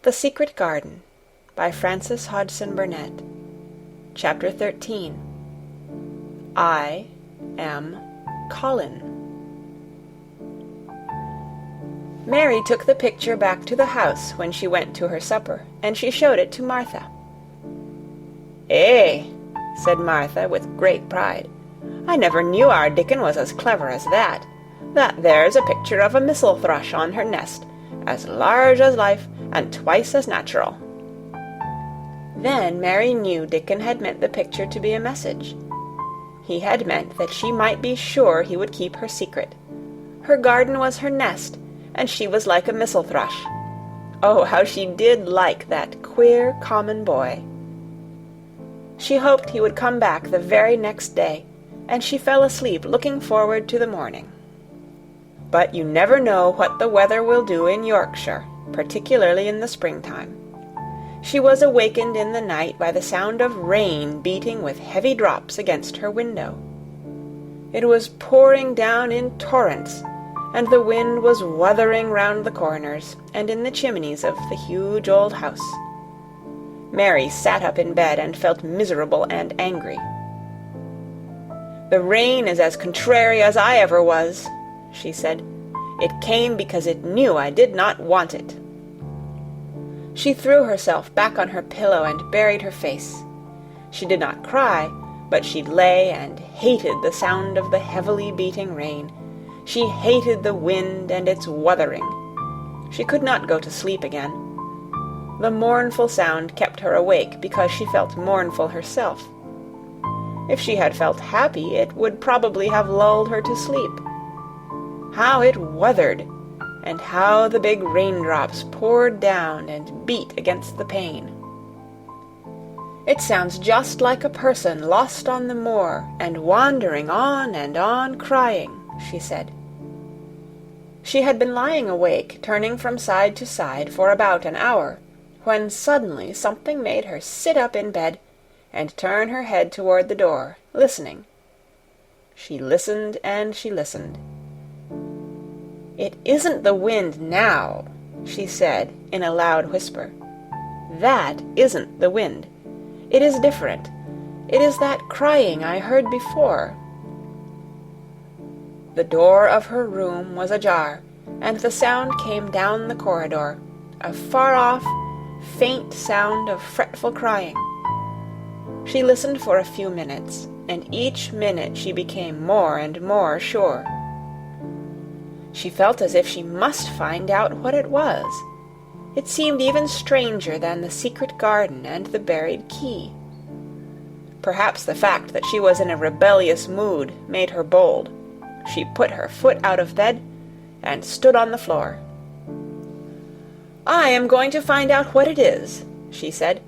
The Secret Garden by Frances Hodgson Burnett. Chapter 13. I am Colin. Mary took the picture back to the house when she went to her supper, and she showed it to Martha. "Eh," said Martha with great pride, "I never knew our Dickon was as clever as that. That there's a picture of a missel thrush on her nest, as large as life, and twice as natural." Then Mary knew Dickon had meant the picture to be a message. He had meant that she might be sure he would keep her secret. Her garden was her nest, and she was like a missel thrush. Oh, how she did like that queer, common boy! She hoped he would come back the very next day, and she fell asleep looking forward to the morning. But you never know what the weather will do in Yorkshire, particularly in the springtime. She was awakened in the night by the sound of rain beating with heavy drops against her window. It was pouring down in torrents, and the wind was wuthering round the corners and in the chimneys of the huge old house. Mary sat up in bed and felt miserable and angry. "The rain is as contrary as I ever was," she said. "It came because it knew I did not want it." She threw herself back on her pillow and buried her face. She did not cry, but she lay and hated the sound of the heavily beating rain. She hated the wind and its wuthering. She could not go to sleep again. The mournful sound kept her awake because she felt mournful herself. If she had felt happy, it would probably have lulled her to sleep. How it wuthered, and how the big raindrops poured down and beat against the pane. "It sounds just like a person lost on the moor and wandering on and on crying," she said. She had been lying awake, turning from side to side for about an hour, when suddenly something made her sit up in bed and turn her head toward the door, listening. She listened and she listened. "It isn't the wind now," she said in a loud whisper. "That isn't the wind. It is different. It is that crying I heard before." The door of her room was ajar, and the sound came down the corridor, a far-off, faint sound of fretful crying. She listened for a few minutes, and each minute she became more and more sure. She felt as if she must find out what it was. It seemed even stranger than the secret garden and the buried key. Perhaps the fact that she was in a rebellious mood made her bold. She put her foot out of bed and stood on the floor. "I am going to find out what it is," she said.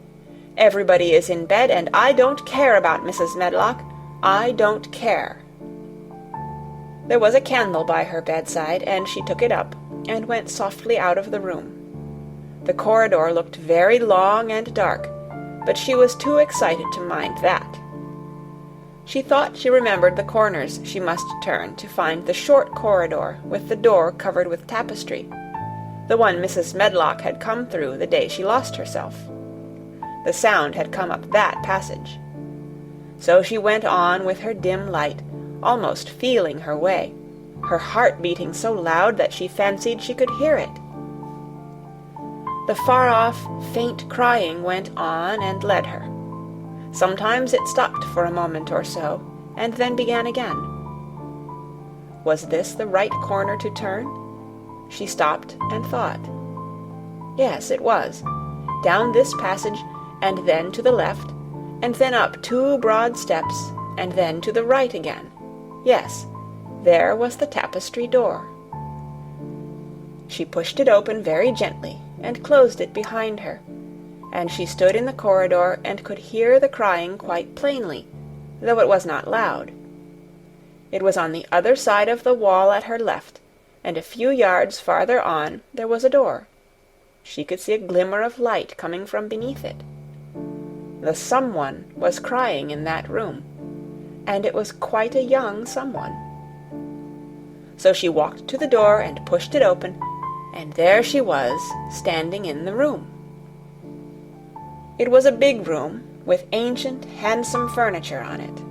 "Everybody is in bed, and I don't care about Mrs. Medlock. I don't care." There was a candle by her bedside, and she took it up and went softly out of the room. The corridor looked very long and dark, but she was too excited to mind that. She thought she remembered the corners she must turn to find the short corridor with the door covered with tapestry, the one Mrs. Medlock had come through the day she lost herself. The sound had come up that passage. So she went on with her dim light, almost feeling her way, her heart beating so loud that she fancied she could hear it. The far-off, faint crying went on and led her. Sometimes it stopped for a moment or so, and then began again. Was this the right corner to turn? She stopped and thought. Yes, it was. Down this passage, and then to the left, and then up 2 broad steps, and then to the right again. Yes, there was the tapestry door. She pushed it open very gently and closed it behind her, and she stood in the corridor and could hear the crying quite plainly, though it was not loud. It was on the other side of the wall at her left, and a few yards farther on there was a door. She could see a glimmer of light coming from beneath it. The someone was crying in that room, and it was quite a young someone. So she walked to the door and pushed it open, and there she was, standing in the room. It was a big room, with ancient, handsome furniture on it.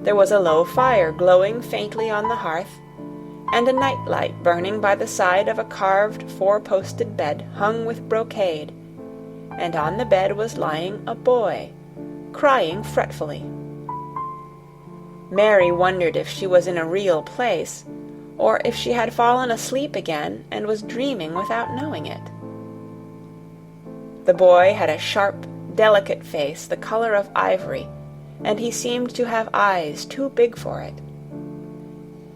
There was a low fire glowing faintly on the hearth, and a night-light burning by the side of a carved four-posted bed hung with brocade, and on the bed was lying a boy, crying fretfully. Mary wondered if she was in a real place, or if she had fallen asleep again and was dreaming without knowing it. The boy had a sharp, delicate face the color of ivory, and he seemed to have eyes too big for it.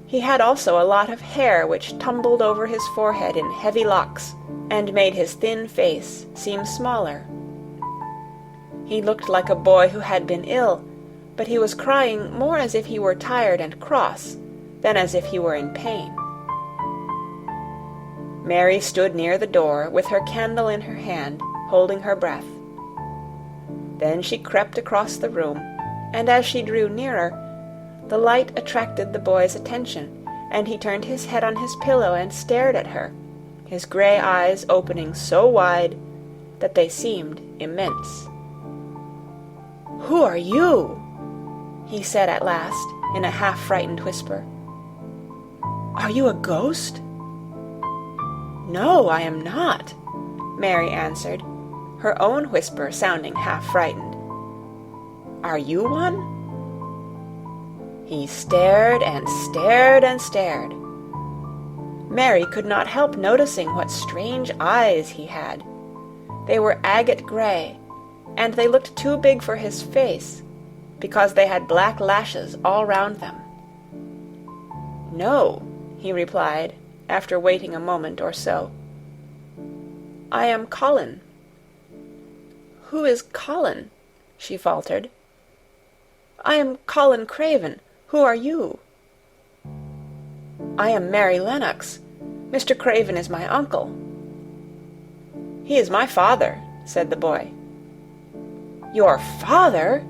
He had also a lot of hair which tumbled over his forehead in heavy locks, and made his thin face seem smaller. He looked like a boy who had been ill, but he was crying more as if he were tired and cross than as if he were in pain. Mary stood near the door with her candle in her hand, holding her breath. Then she crept across the room, and as she drew nearer, the light attracted the boy's attention, and he turned his head on his pillow and stared at her, his gray eyes opening so wide that they seemed immense. "Who are you?" he said at last, in a half-frightened whisper. "Are you a ghost?" "No, I am not," Mary answered, her own whisper sounding half-frightened. "Are you one?" He stared and stared and stared. Mary could not help noticing what strange eyes he had. They were agate gray, and they looked too big for his face, because they had black lashes all round them. "No," he replied, after waiting a moment or so. "I am Colin." "Who is Colin?" she faltered. "I am Colin Craven. Who are you?" "I am Mary Lennox. Mr. Craven is my uncle." "He is my father," said the boy. "Your father?"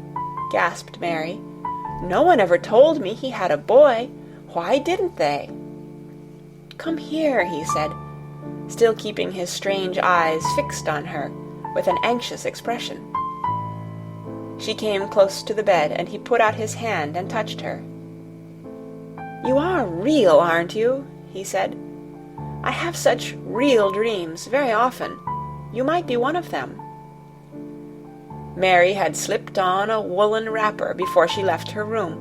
gasped Mary. "No one ever told me he had a boy. Why didn't they?" "Come here," he said, still keeping his strange eyes fixed on her with an anxious expression. She came close to the bed, and he put out his hand and touched her. "You are real, aren't you?" he said. "I have such real dreams very often. You might be one of them." Mary had slipped on a woolen wrapper before she left her room,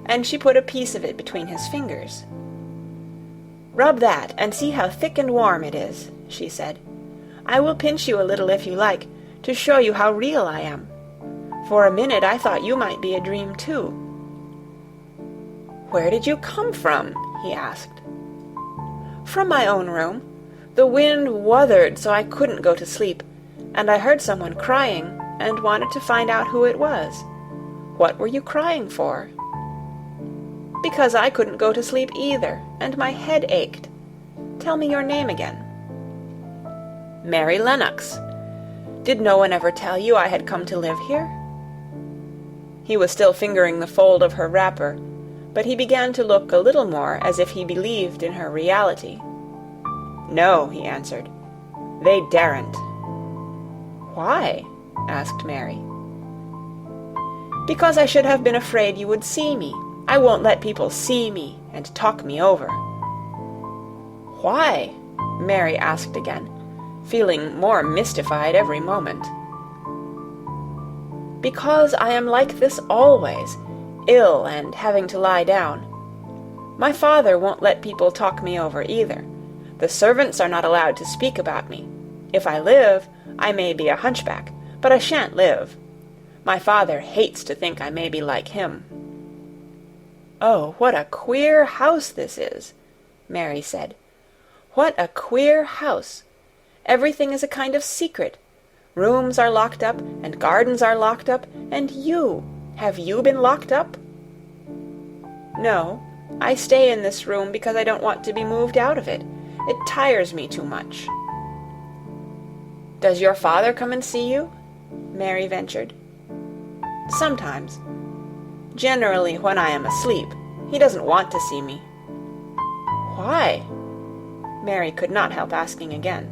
and she put a piece of it between his fingers. "Rub that, and see how thick and warm it is," she said. "I will pinch you a little if you like, to show you how real I am. For a minute I thought you might be a dream too." "Where did you come from?" he asked. "From my own room. The wind wuthered so I couldn't go to sleep, and I heard someone crying, and wanted to find out who it was. What were you crying for?" "Because I couldn't go to sleep either, and my head ached. Tell me your name again." "Mary Lennox. Did no one ever tell you I had come to live here?" He was still fingering the fold of her wrapper, but he began to look a little more as if he believed in her reality. "No," he answered. "They daren't." "Why?" asked Mary. "Because I should have been afraid you would see me. I won't let people see me and talk me over." "Why?" Mary asked again, feeling more mystified every moment. "Because I am like this always, ill and having to lie down. My father won't let people talk me over either. The servants are not allowed to speak about me. If I live, I may be a hunchback, but I shan't live. My father hates to think I may be like him." "Oh, what a queer house this is," Mary said. "What a queer house. Everything is a kind of secret. Rooms are locked up, and gardens are locked up, and have you been locked up?" "No, I stay in this room because I don't want to be moved out of it. It tires me too much." "Does your father come and see you?" Mary ventured. "Sometimes. Generally when I am asleep. He doesn't want to see me." "Why?" Mary could not help asking again.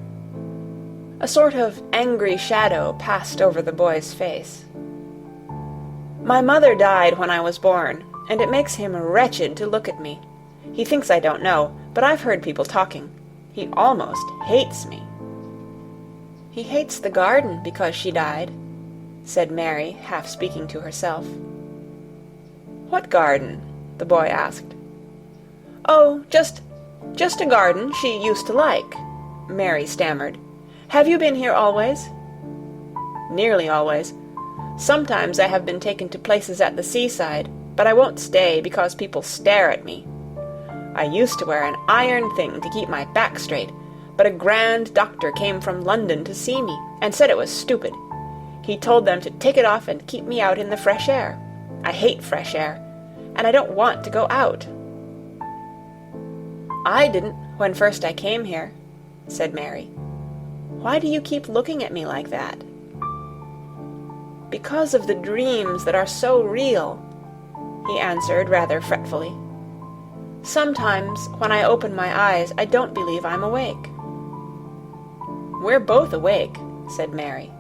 A sort of angry shadow passed over the boy's face. "My mother died when I was born, and it makes him wretched to look at me. He thinks I don't know, but I've heard people talking. He almost hates me." "He hates the garden because she died," said Mary, half speaking to herself. "What garden?" the boy asked. "Oh, just a garden she used to like," Mary stammered. "Have you been here always?" "Nearly always. Sometimes I have been taken to places at the seaside, but I won't stay because people stare at me. I used to wear an iron thing to keep my back straight, but a grand doctor came from London to see me and said it was stupid. He told them to take it off and keep me out in the fresh air. I hate fresh air, and I don't want to go out." "I didn't when first I came here," said Mary. "Why do you keep looking at me like that?" "Because of the dreams that are so real," he answered rather fretfully. "Sometimes, when I open my eyes, I don't believe I'm awake." "We're both awake," said Mary.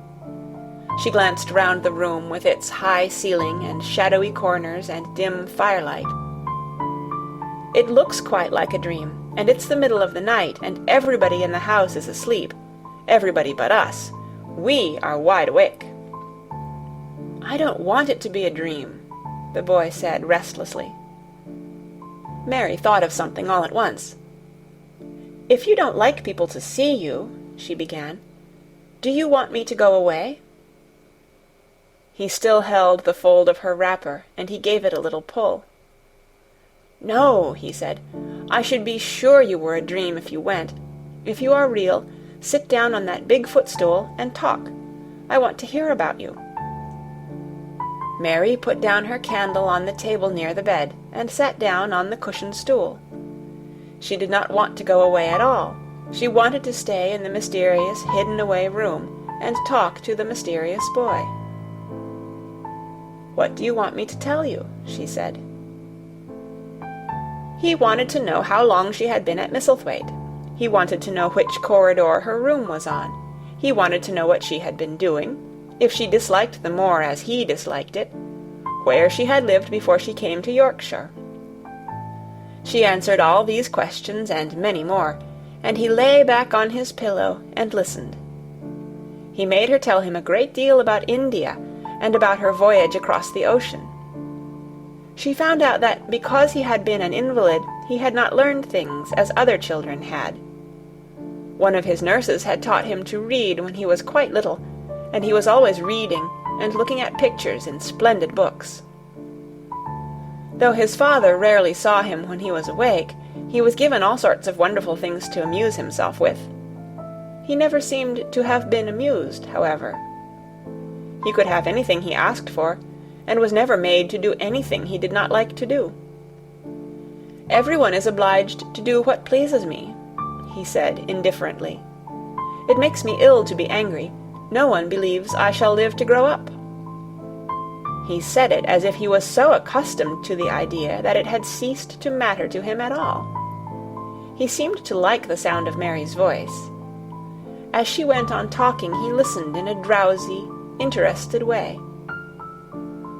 She glanced round the room with its high ceiling and shadowy corners and dim firelight. "It looks quite like a dream, and it's the middle of the night, and everybody in the house is asleep. Everybody but us. We are wide awake." "I don't want it to be a dream," the boy said restlessly. Mary thought of something all at once. "If you don't like people to see you," she began, "do you want me to go away?" He still held the fold of her wrapper, and he gave it a little pull. "No," he said, "I should be sure you were a dream if you went. If you are real, sit down on that big footstool and talk. I want to hear about you." Mary put down her candle on the table near the bed, and sat down on the cushioned stool. She did not want to go away at all. She wanted to stay in the mysterious, hidden-away room, and talk to the mysterious boy. "What do you want me to tell you?" she said. He wanted to know how long she had been at Misselthwaite. He wanted to know which corridor her room was on. He wanted to know what she had been doing, if she disliked the moor as he disliked it, where she had lived before she came to Yorkshire. She answered all these questions and many more, and he lay back on his pillow and listened. He made her tell him a great deal about India and about her voyage across the ocean. She found out that because he had been an invalid, he had not learned things as other children had. One of his nurses had taught him to read when he was quite little, and he was always reading and looking at pictures in splendid books. Though his father rarely saw him when he was awake, he was given all sorts of wonderful things to amuse himself with. He never seemed to have been amused, however. He could have anything he asked for, and was never made to do anything he did not like to do. "Everyone is obliged to do what pleases me," he said indifferently. "It makes me ill to be angry. No one believes I shall live to grow up." He said it as if he was so accustomed to the idea that it had ceased to matter to him at all. He seemed to like the sound of Mary's voice. As she went on talking, he listened in a drowsy, interested way.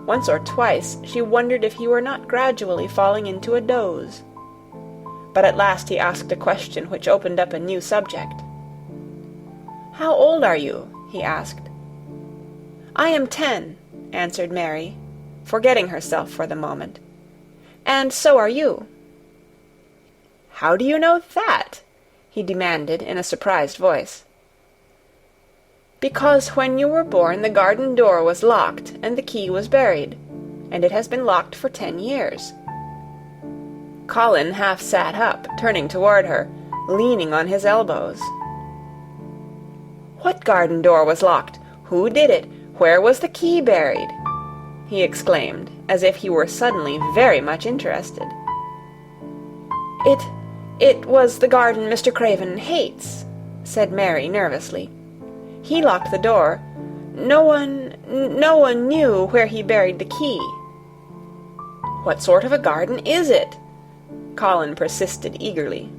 Once or twice she wondered if he were not gradually falling into a doze. But at last he asked a question which opened up a new subject. "How old are you?" he asked. "I am 10, answered Mary, forgetting herself for the moment. "And so are you." "How do you know that?" he demanded in a surprised voice. "Because when you were born the garden door was locked and the key was buried, and it has been locked for 10 years. Colin half sat up, turning toward her, leaning on his elbows. "What garden door was locked? Who did it? Where was the key buried?" he exclaimed, as if he were suddenly very much interested. It was the garden Mr. Craven hates," said Mary nervously. "He locked the door. No one knew where he buried the key." "What sort of a garden is it?" Colin persisted eagerly.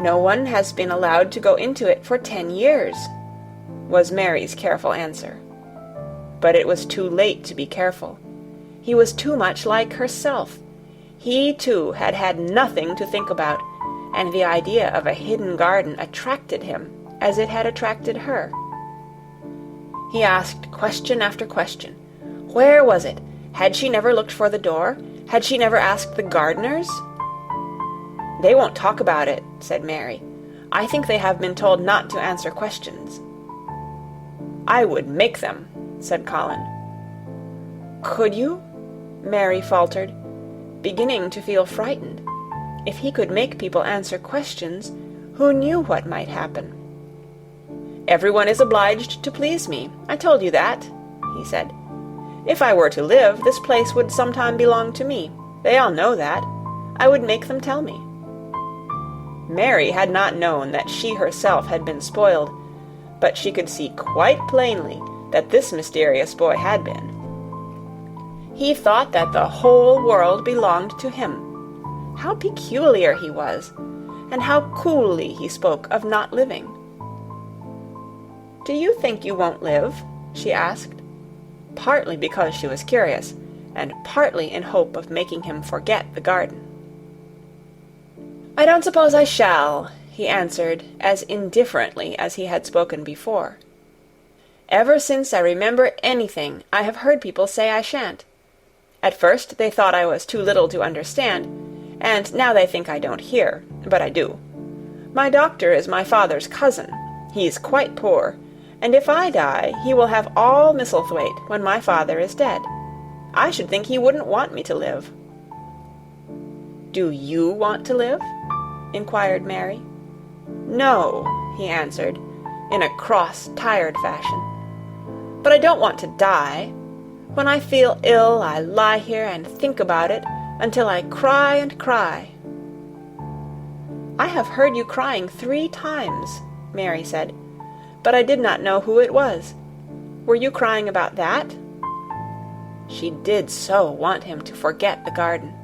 No one has been allowed to go into it for 10 years, was Mary's careful answer. But it was too late to be careful. He was too much like herself. He, too, had had nothing to think about, and the idea of a hidden garden attracted him as it had attracted her. He asked question after question. Where was it? Had she never looked for the door? Had she never asked the gardeners? "They won't talk about it," said Mary. "I think they have been told not to answer questions." "I would make them," said Colin. "Could you?" Mary faltered, beginning to feel frightened. If he could make people answer questions, who knew what might happen? "Everyone is obliged to please me. I told you that," he said. "If I were to live, this place would sometime belong to me. They all know that. I would make them tell me." Mary had not known that she herself had been spoiled, but she could see quite plainly that this mysterious boy had been. He thought that the whole world belonged to him. How peculiar he was, and how coolly he spoke of not living. "Do you think you won't live?" she asked, partly because she was curious, and partly in hope of making him forget the garden. "I don't suppose I shall," he answered as indifferently as he had spoken before. "Ever since I remember anything, I have heard people say I shan't. At first they thought I was too little to understand, and now they think I don't hear, but I do. My doctor is my father's cousin. He's quite poor, and if I die, he will have all Misselthwaite when my father is dead. I should think he wouldn't want me to live." "Do you want to live?" inquired Mary. "No," he answered, in a cross, tired fashion. "But I don't want to die. When I feel ill, I lie here and think about it until I cry and cry." "I have heard you crying 3 times," Mary said, "but I did not know who it was. Were you crying about that?" She did so want him to forget the garden.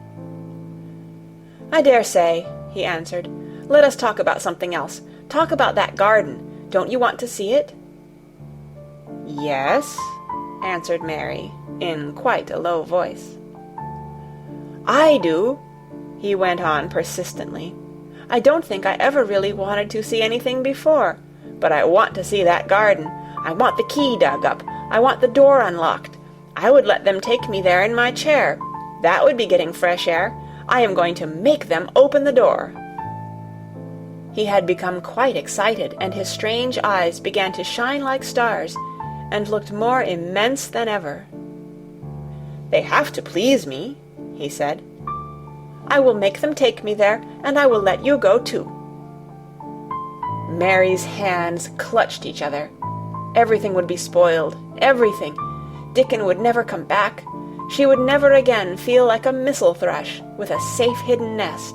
"I dare say," he answered. "Let us talk about something else. Talk about that garden. Don't you want to see it?" "Yes," answered Mary, in quite a low voice. "I do," he went on persistently. "I don't think I ever really wanted to see anything before, but I want to see that garden. I want the key dug up. I want the door unlocked. I would let them take me there in my chair. That would be getting fresh air. I am going to make them open the door." He had become quite excited, and his strange eyes began to shine like stars, and looked more immense than ever. "They have to please me," he said. "I will make them take me there, and I will let you go too." Mary's hands clutched each other. Everything would be spoiled, everything. Dickon would never come back. She would never again feel like a mistle thrush with a safe hidden nest.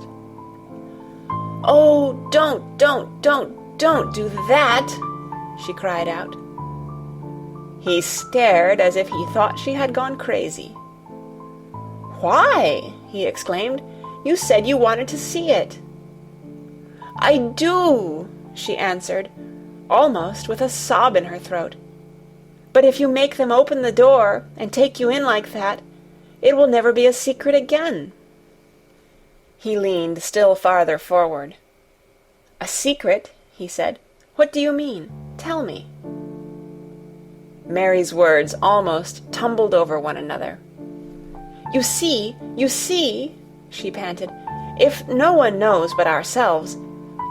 "Oh, don't do that!" she cried out. He stared as if he thought she had gone crazy. "Why?" he exclaimed. "You said you wanted to see it." "I do," she answered, almost with a sob in her throat. "But if you make them open the door and take you in like that, it will never be a secret again." He leaned still farther forward. "A secret?" he said. "What do you mean? Tell me." Mary's words almost tumbled over one another. You see, she panted. "If no one knows but ourselves,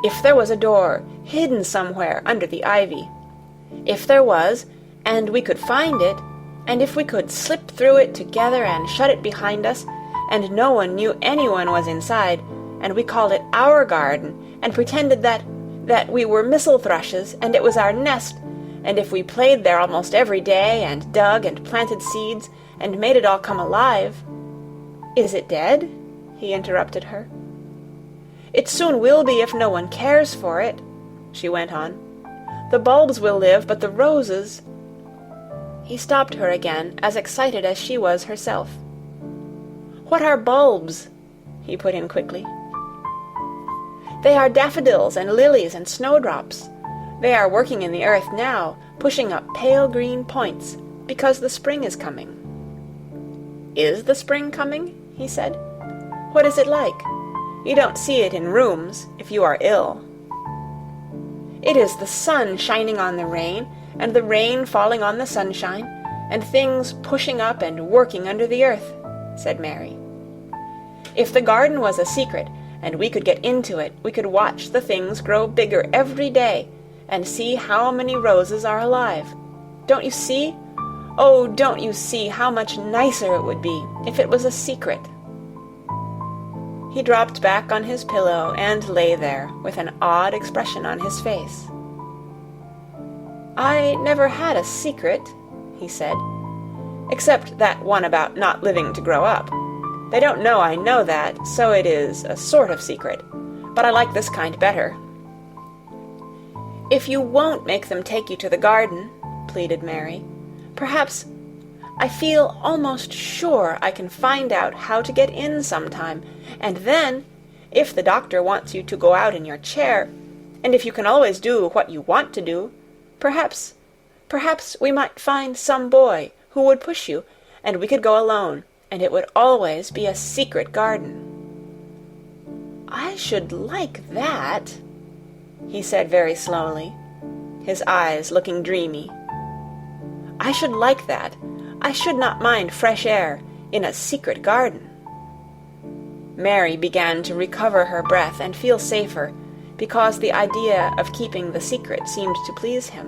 if there was a door hidden somewhere under the ivy, if there was, and we could find it, and if we could slip through it together and shut it behind us, and no one knew anyone was inside, and we called it our garden, and pretended that we were mistle thrushes, and it was our nest, and if we played there almost every day, and dug and planted seeds, and made it all come alive—" "Is it dead?" he interrupted her. "It soon will be if no one cares for it," she went on. "The bulbs will live, but the roses—" He stopped her again, as excited as she was herself. "What are bulbs?" he put in quickly. They are daffodils and lilies and snowdrops. They are working in the earth now, pushing up pale green points, because the spring is coming." "Is the spring coming?" he said. "What is it like? You don't see it in rooms, if you are ill." "It is the sun shining on the rain, and the rain falling on the sunshine, and things pushing up and working under the earth," said Mary. "If the garden was a secret, and we could get into it, we could watch the things grow bigger every day, and see how many roses are alive. Don't you see? Oh, don't you see how much nicer it would be if it was a secret?" He dropped back on his pillow and lay there with an odd expression on his face. "I never had a secret," he said, "except that one about not living to grow up. They don't know I know that, so it is a sort of secret, but I like this kind better." "If you won't make them take you to the garden," pleaded Mary, "perhaps, I feel almost sure I can find out how to get in sometime, and then, if the doctor wants you to go out in your chair, and if you can always do what you want to do, perhaps we might find some boy who would push you, and we could go alone, and it would always be a secret garden." "I should like that," he said very slowly, his eyes looking dreamy. "I should like that. I should not mind fresh air in a secret garden." Mary began to recover her breath and feel safer, because the idea of keeping the secret seemed to please him.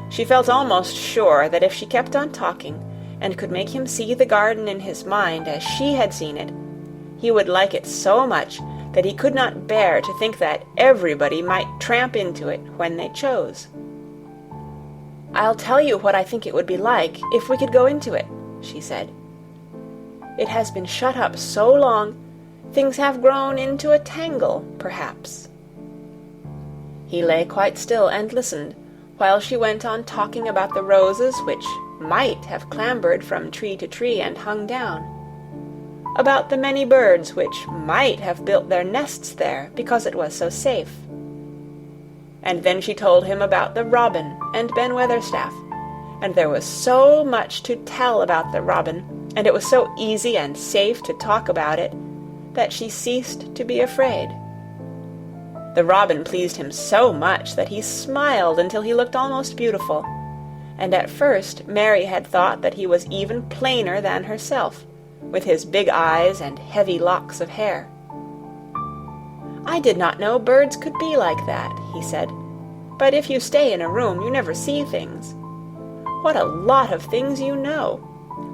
She felt almost sure that if she kept on talking, and could make him see the garden in his mind as she had seen it, he would like it so much that he could not bear to think that everybody might tramp into it when they chose. "I'll tell you what I think it would be like if we could go into it," she said. "It has been shut up so long, things have grown into a tangle, perhaps." He lay quite still and listened, while she went on talking about the roses which might have clambered from tree to tree and hung down, about the many birds which might have built their nests there because it was so safe. And then she told him about the robin and Ben Weatherstaff, and there was so much to tell about the robin, and it was so easy and safe to talk about it, that she ceased to be afraid. The robin pleased him so much that he smiled until he looked almost beautiful, and at first Mary had thought that he was even plainer than herself, with his big eyes and heavy locks of hair. "I did not know birds could be like that," he said. "But if you stay in a room, you never see things. What a lot of things you know!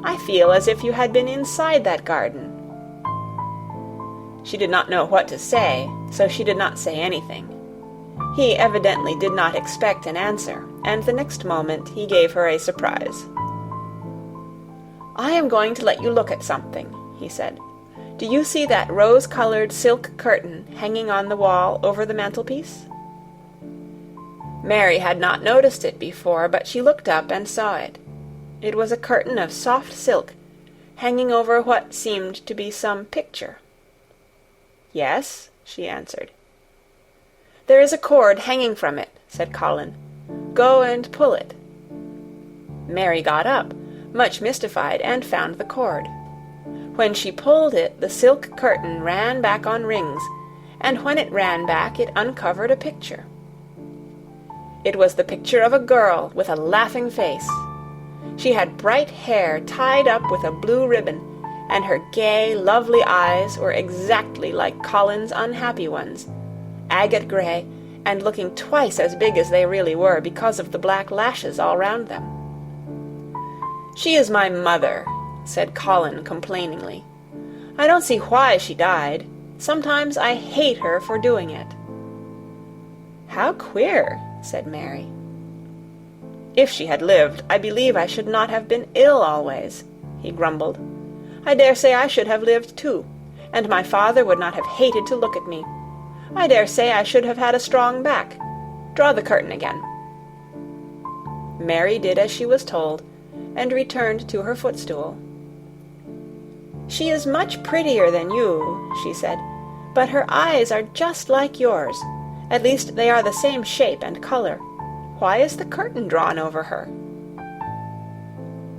I feel as if you had been inside that garden." She did not know what to say, so she did not say anything. He evidently did not expect an answer, and the next moment he gave her a surprise. "I am going to let you look at something," he said. "Do you see that rose-colored silk curtain hanging on the wall over the mantelpiece?" Mary had not noticed it before, but she looked up and saw it. It was a curtain of soft silk, hanging over what seemed to be some picture. "Yes," she answered. "There is a cord hanging from it," said Colin. "Go and pull it." Mary got up, much mystified, and found the cord. When she pulled it, the silk curtain ran back on rings, and when it ran back, it uncovered a picture. It was the picture of a girl with a laughing face. She had bright hair tied up with a blue ribbon, and her gay, lovely eyes were exactly like Colin's unhappy ones, agate gray, and looking twice as big as they really were because of the black lashes all round them. "She is my mother," said Colin complainingly. "I don't see why she died. Sometimes I hate her for doing it." "How queer," said Mary. "If she had lived, I believe I should not have been ill always," he grumbled. "I dare say I should have lived too, and my father would not have hated to look at me. I dare say I should have had a strong back. Draw the curtain again." Mary did as she was told, and returned to her footstool. "She is much prettier than you," she said, But her eyes are just like yours. At least they are the same shape and color. Why is the curtain drawn over her?"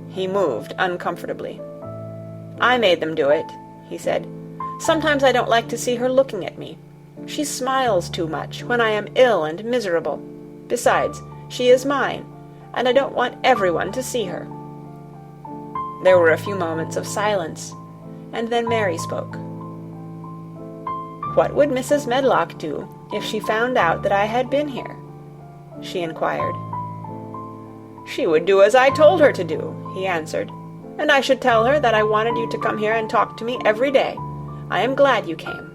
He moved uncomfortably. "I made them do it," he said. "Sometimes I don't like to see her looking at me. She smiles too much when I am ill and miserable. Besides, she is mine, and I don't want everyone to see her." There were a few moments of silence, and then Mary spoke. "What would Mrs. Medlock do if she found out that I had been here?" she inquired. "She would do as I told her to do," he answered, "and I should tell her that I wanted you to come here and talk to me every day. I am glad you came."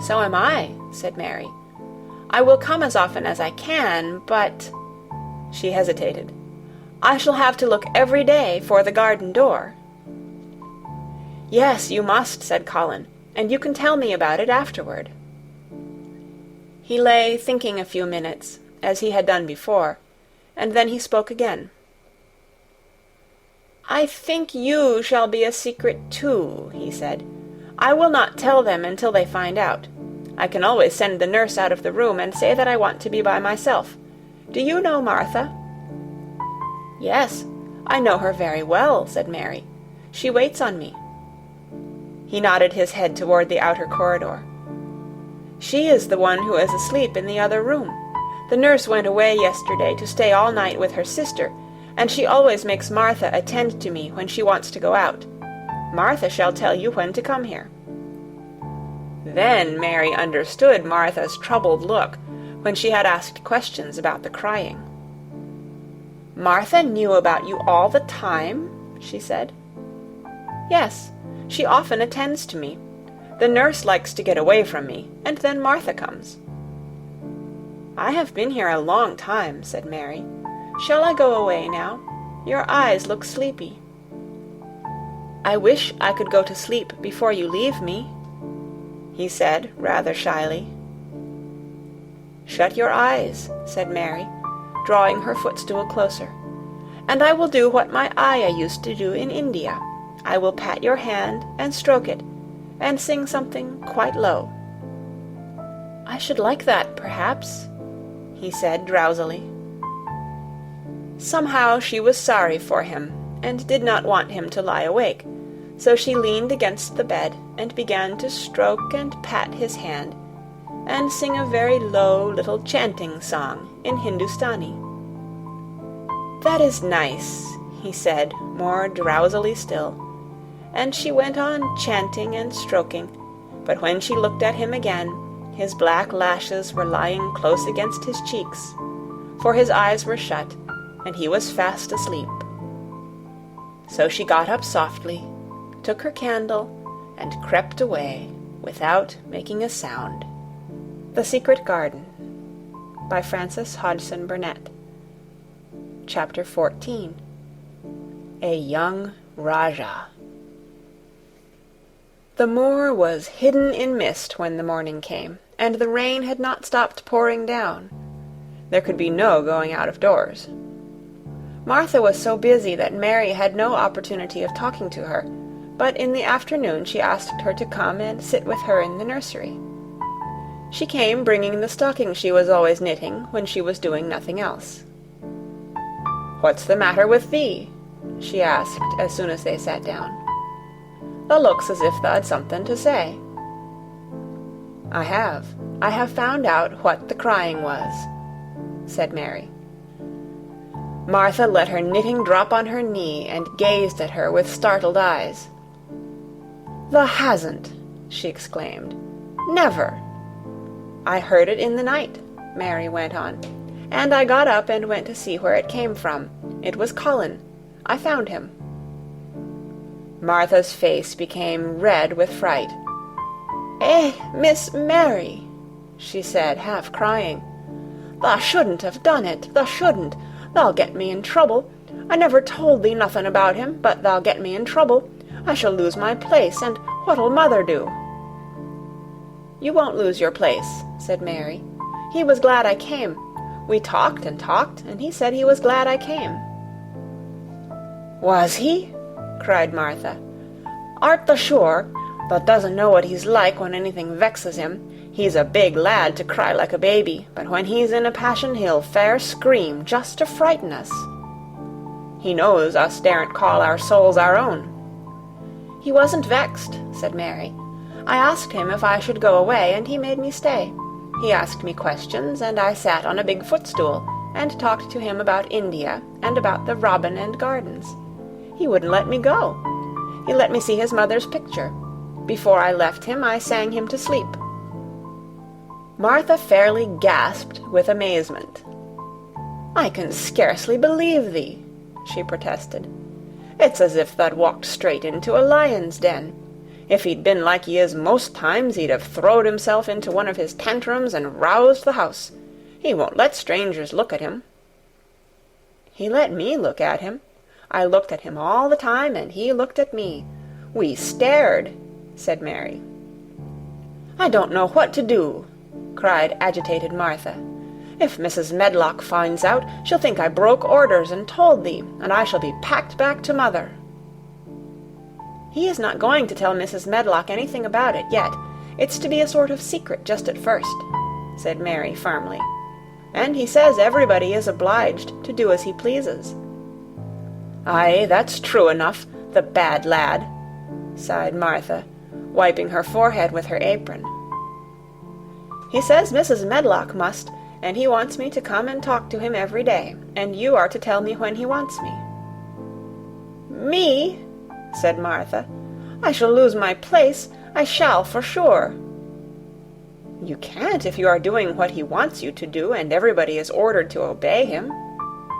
"So am I," said Mary. "I will come as often as I can, but—" She hesitated. "I shall have to look every day for the garden door." "Yes, you must," said Colin, "and you can tell me about it afterward." He lay thinking a few minutes, as he had done before, and then he spoke again. "I think you shall be a secret too," he said. "I will not tell them until they find out. I can always send the nurse out of the room and say that I want to be by myself. Do you know Martha?" "Yes, I know her very well," said Mary. "She waits on me." He nodded his head toward the outer corridor. "She is the one who is asleep in the other room. The nurse went away yesterday to stay all night with her sister, and she always makes Martha attend to me when she wants to go out. Martha shall tell you when to come here." Then Mary understood Martha's troubled look when she had asked questions about the crying. "Martha knew about you all the time?" she said. "Yes, she often attends to me. The nurse likes to get away from me, and then Martha comes." "I have been here a long time," said Mary. "Shall I go away now? Your eyes look sleepy." "I wish I could go to sleep before you leave me," he said, rather shyly. "Shut your eyes," said Mary, drawing her footstool closer, "and I will do what my ayah used to do in India. I will pat your hand and stroke it, and sing something quite low." "I should like that, perhaps," he said drowsily. Somehow she was sorry for him, and did not want him to lie awake, so she leaned against the bed and began to stroke and pat his hand, and sing a very low little chanting song in Hindustani. "That is nice," he said, more drowsily still, and she went on chanting and stroking, but when she looked at him again, his black lashes were lying close against his cheeks, for his eyes were shut, and he was fast asleep. So she got up softly, took her candle, and crept away without making a sound. The Secret Garden by Frances Hodgson Burnett. Chapter 14. A Young Rajah. The moor was hidden in mist when the morning came, and the rain had not stopped pouring down. There could be no going out of doors. Martha was so busy that Mary had no opportunity of talking to her, but in the afternoon she asked her to come and sit with her in the nursery. She came bringing the stocking she was always knitting when she was doing nothing else. "What's the matter with thee?" she asked as soon as they sat down. "Thou looks as if thou'd something to say." I have found out what the crying was," said Mary. Martha let her knitting drop on her knee and gazed at her with startled eyes. "Thou hasn't!" she exclaimed. "Never!" "I heard it in the night," Mary went on, "and I got up and went to see where it came from. It was Colin. I found him." Martha's face became red with fright. "Eh, Miss Mary," she said, half crying. "Thou shouldn't have done it, thou shouldn't. Thou'll get me in trouble. I never told thee nothing about him, but thou'll get me in trouble. I shall lose my place, and what'll mother do?" "You won't lose your place," said Mary. "He was glad I came. We talked, and he said he was glad I came." "Was he?" cried Martha. "Art thou sure? but doesn't know what he's like when anything vexes him. He's a big lad to cry like a baby, but when he's in a passion he'll fair scream just to frighten us. He knows us daren't call our souls our own." "He wasn't vexed," said Mary. "I asked him if I should go away, and he made me stay. He asked me questions, and I sat on a big footstool, and talked to him about India, and about the robin and gardens. He wouldn't let me go. He let me see his mother's picture. Before I left him, I sang him to sleep." Martha fairly gasped with amazement. "I can scarcely believe thee," she protested. "It's as if tha'd walked straight into a lion's den. If he'd been like he is most times, he'd have throwed himself into one of his tantrums and roused the house. He won't let strangers look at him." "He let me look at him. I looked at him all the time, and he looked at me. We stared," said Mary. "I don't know what to do," cried agitated Martha. "If Mrs. Medlock finds out, she'll think I broke orders and told thee, and I shall be packed back to mother." "He is not going to tell Mrs. Medlock anything about it yet. It's to be a sort of secret just at first," said Mary firmly. "And he says everybody is obliged to do as he pleases." "Aye, that's true enough, the bad lad," sighed Martha, wiping her forehead with her apron. "He says Mrs. Medlock must, and he wants me to come and talk to him every day, and you are to tell me when he wants me." "Me?" said Martha. "I shall lose my place. I shall, for sure." "You can't if you are doing what he wants you to do, and everybody is ordered to obey him,"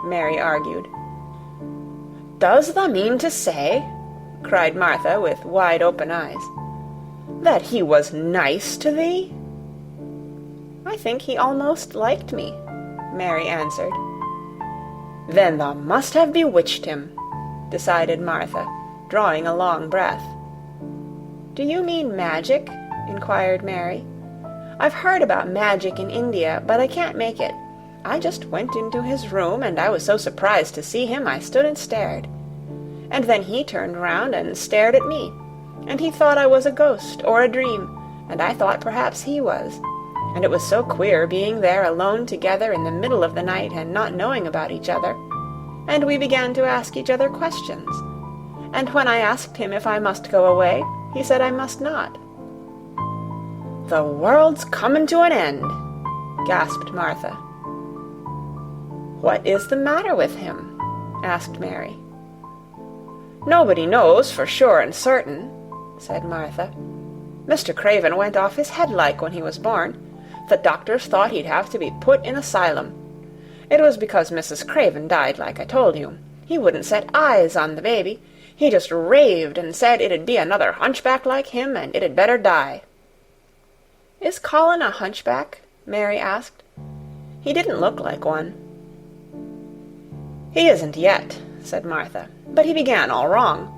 Mary argued. "Does thou mean to say," cried Martha with wide-open eyes, "that he was nice to thee?" "I think he almost liked me," Mary answered. "Then thou must have bewitched him," decided Martha, drawing a long breath. "Do you mean magic?" inquired Mary. "I've heard about magic in India, but I can't make it. I just went into his room, and I was so surprised to see him I stood and stared. And then he turned round and stared at me, and he thought I was a ghost or a dream, and I thought perhaps he was. And it was so queer being there alone together in the middle of the night and not knowing about each other. And we began to ask each other questions. And when I asked him if I must go away, he said I must not." "The world's comin' to an end," gasped Martha. "What is the matter with him?" asked Mary. "Nobody knows for sure and certain," said Martha. "Mr. Craven went off his head like when he was born. The doctors thought he'd have to be put in asylum. It was because Mrs. Craven died, like I told you. He wouldn't set eyes on the baby. He just raved and said it'd be another hunchback like him, and it'd better die." "Is Colin a hunchback?" Mary asked. "He didn't look like one." "He isn't yet," said Martha, "but he began all wrong.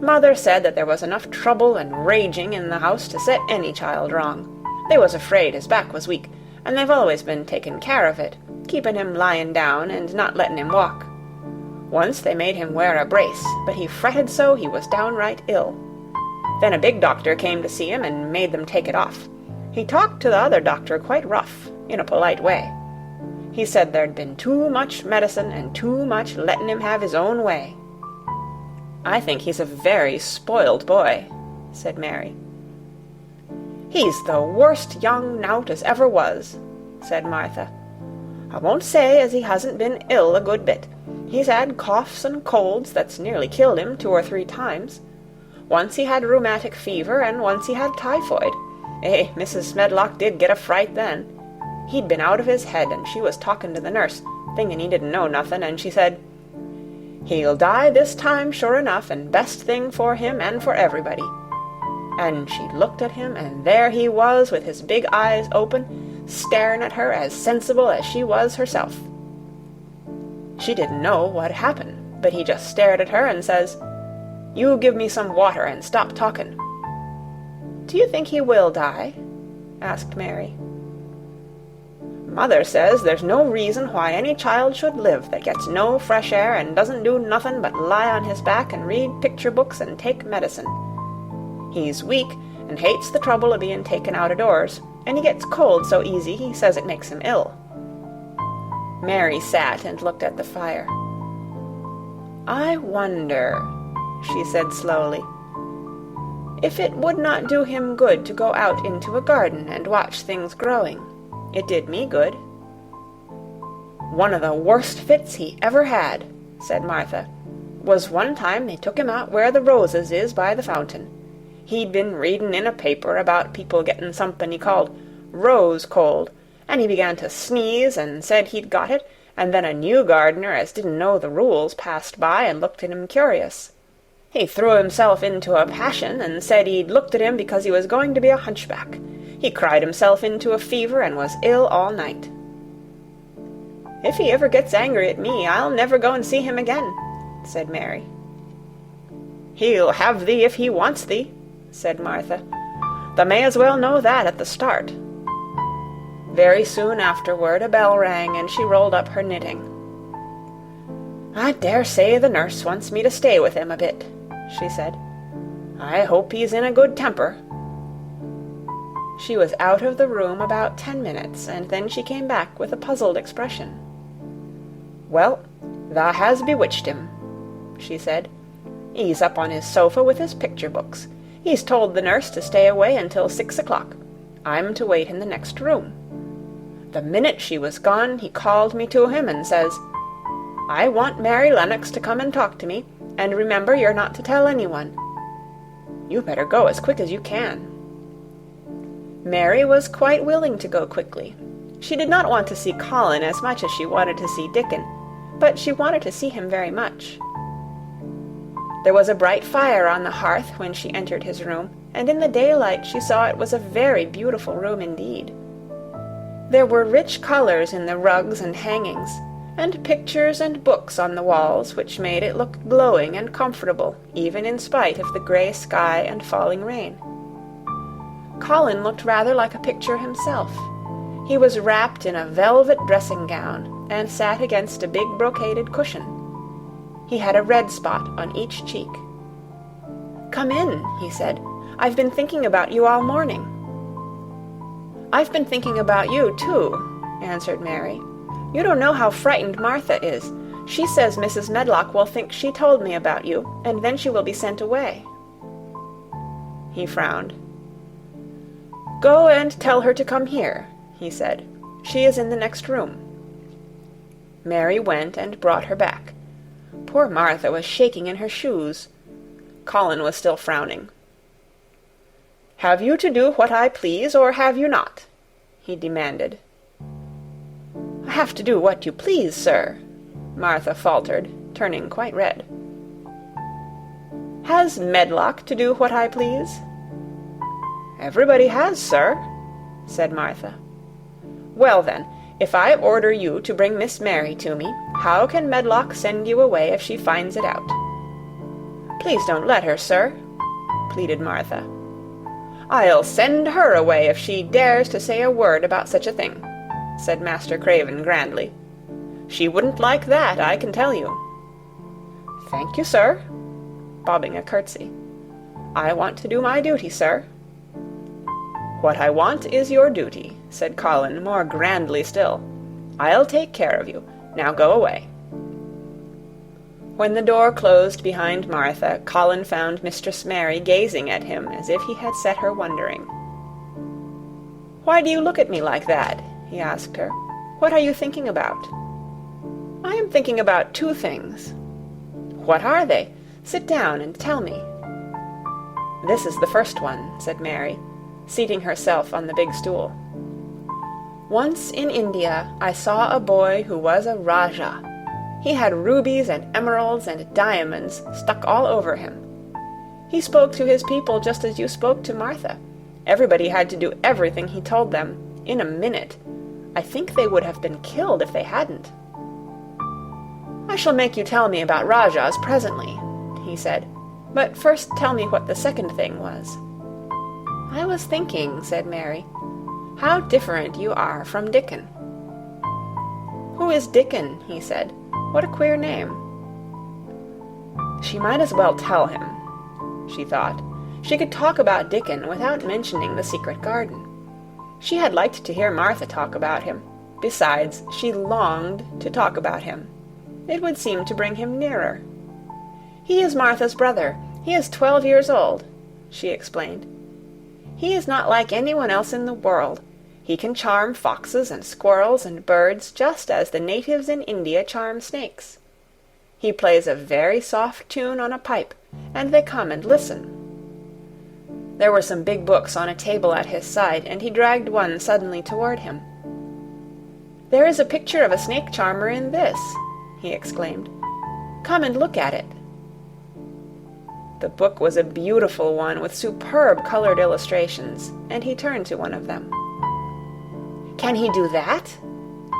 Mother said that there was enough trouble and raging in the house to set any child wrong. They was afraid his back was weak, and they've always been taking care of it, keeping him lying down and not letting him walk. Once they made him wear a brace, but he fretted so he was downright ill. Then a big doctor came to see him and made them take it off. He talked to the other doctor quite rough, in a polite way. He said there'd been too much medicine and too much letting him have his own way." "I think he's a very spoiled boy," said Mary. "He's the worst young nowt as ever was," said Martha. "I won't say as he hasn't been ill a good bit. He's had coughs and colds that's nearly killed him 2 or 3 times. Once he had rheumatic fever, and once he had typhoid. Mrs. Medlock did get a fright then. He'd been out of his head, and she was talking to the nurse, thinking he didn't know nothing, and she said, 'He'll die this time sure enough, and best thing for him and for everybody.' And she looked at him, and there he was with his big eyes open, staring at her as sensible as she was herself. She didn't know what happened, but he just stared at her and says, 'You give me some water and stop talking.'" "Do you think he will die?" asked Mary. "Mother says there's no reason why any child should live that gets no fresh air and doesn't do nothing but lie on his back and read picture books and take medicine. He's weak, and hates the trouble of being taken out of doors, and he gets cold so easy he says it makes him ill." Mary sat and looked at the fire. "I wonder," she said slowly, "if it would not do him good to go out into a garden and watch things growing. It did me good." "One of the worst fits he ever had," said Martha, "was one time they took him out where the roses is by the fountain. He'd been readin' in a paper about people gettin' something he called rose cold, and he began to sneeze and said he'd got it, and then a new gardener as didn't know the rules passed by and looked at him curious. He threw himself into a passion and said he'd looked at him because he was going to be a hunchback. He cried himself into a fever and was ill all night." "If he ever gets angry at me, I'll never go and see him again," said Mary. "He'll have thee if he wants thee," said Martha. "Thou may as well know that at the start." Very soon afterward a bell rang, and she rolled up her knitting. "I dare say the nurse wants me to stay with him a bit," she said. "I hope he's in a good temper." She was out of the room about 10 minutes, and then she came back with a puzzled expression. "Well, thou has bewitched him," she said. "He's up on his sofa with his picture books. He's told the nurse to stay away until 6 o'clock. I'm to wait in the next room. The minute she was gone, he called me to him and says, 'I want Mary Lennox to come and talk to me, and remember you're not to tell anyone. You better go as quick as you can.'" Mary was quite willing to go quickly. She did not want to see Colin as much as she wanted to see Dickon, but she wanted to see him very much. There was a bright fire on the hearth when she entered his room, and in the daylight she saw it was a very beautiful room indeed. There were rich colors in the rugs and hangings, and pictures and books on the walls which made it look glowing and comfortable, even in spite of the grey sky and falling rain. Colin looked rather like a picture himself. He was wrapped in a velvet dressing-gown, and sat against a big brocaded cushion. He had a red spot on each cheek. "Come in," he said. "I've been thinking about you all morning." "I've been thinking about you, too," answered Mary. "You don't know how frightened Martha is. She says Mrs. Medlock will think she told me about you, and then she will be sent away." He frowned. "Go and tell her to come here," he said. "She is in the next room." Mary went and brought her back. Poor Martha was shaking in her shoes. Colin was still frowning. "Have you to do what I please, or have you not?" he demanded. "I have to do what you please, sir," Martha faltered, turning quite red. "Has Medlock to do what I please?" "Everybody has, sir," said Martha. "Well, then, if I order you to bring Miss Mary to me, how can Medlock send you away if she finds it out?" "Please don't let her, sir," pleaded Martha. "I'll send her away if she dares to say a word about such a thing," said Master Craven grandly. "She wouldn't like that, I can tell you." "Thank you, sir," bobbing a curtsy. "I want to do my duty, sir." "What I want is your duty," said Colin more grandly still. "I'll take care of you. Now go away." When the door closed behind Martha, Colin found Mistress Mary gazing at him as if he had set her wondering. "Why do you look at me like that?" he asked her. "What are you thinking about?" "I am thinking about 2 things." "What are they? Sit down and tell me." "This is the first one," said Mary, seating herself on the big stool. "Once in India I saw a boy who was a Rajah. He had rubies and emeralds and diamonds stuck all over him. He spoke to his people just as you spoke to Martha. Everybody had to do everything he told them, in a minute. I think they would have been killed if they hadn't." "I shall make you tell me about Rajahs presently," he said. "But first tell me what the second thing was." "I was thinking," said Mary, "how different you are from Dickon." "Who is Dickon?" he said. "What a queer name." She might as well tell him, she thought. She could talk about Dickon without mentioning the secret garden. She had liked to hear Martha talk about him. Besides, she longed to talk about him. It would seem to bring him nearer. "He is Martha's brother. He is 12 years old," she explained. "He is not like anyone else in the world. He can charm foxes and squirrels and birds just as the natives in India charm snakes. He plays a very soft tune on a pipe, and they come and listen." There were some big books on a table at his side, and he dragged one suddenly toward him. "There is a picture of a snake charmer in this," he exclaimed. "Come and look at it." The book was a beautiful one with superb colored illustrations, and he turned to one of them. "Can he do that?"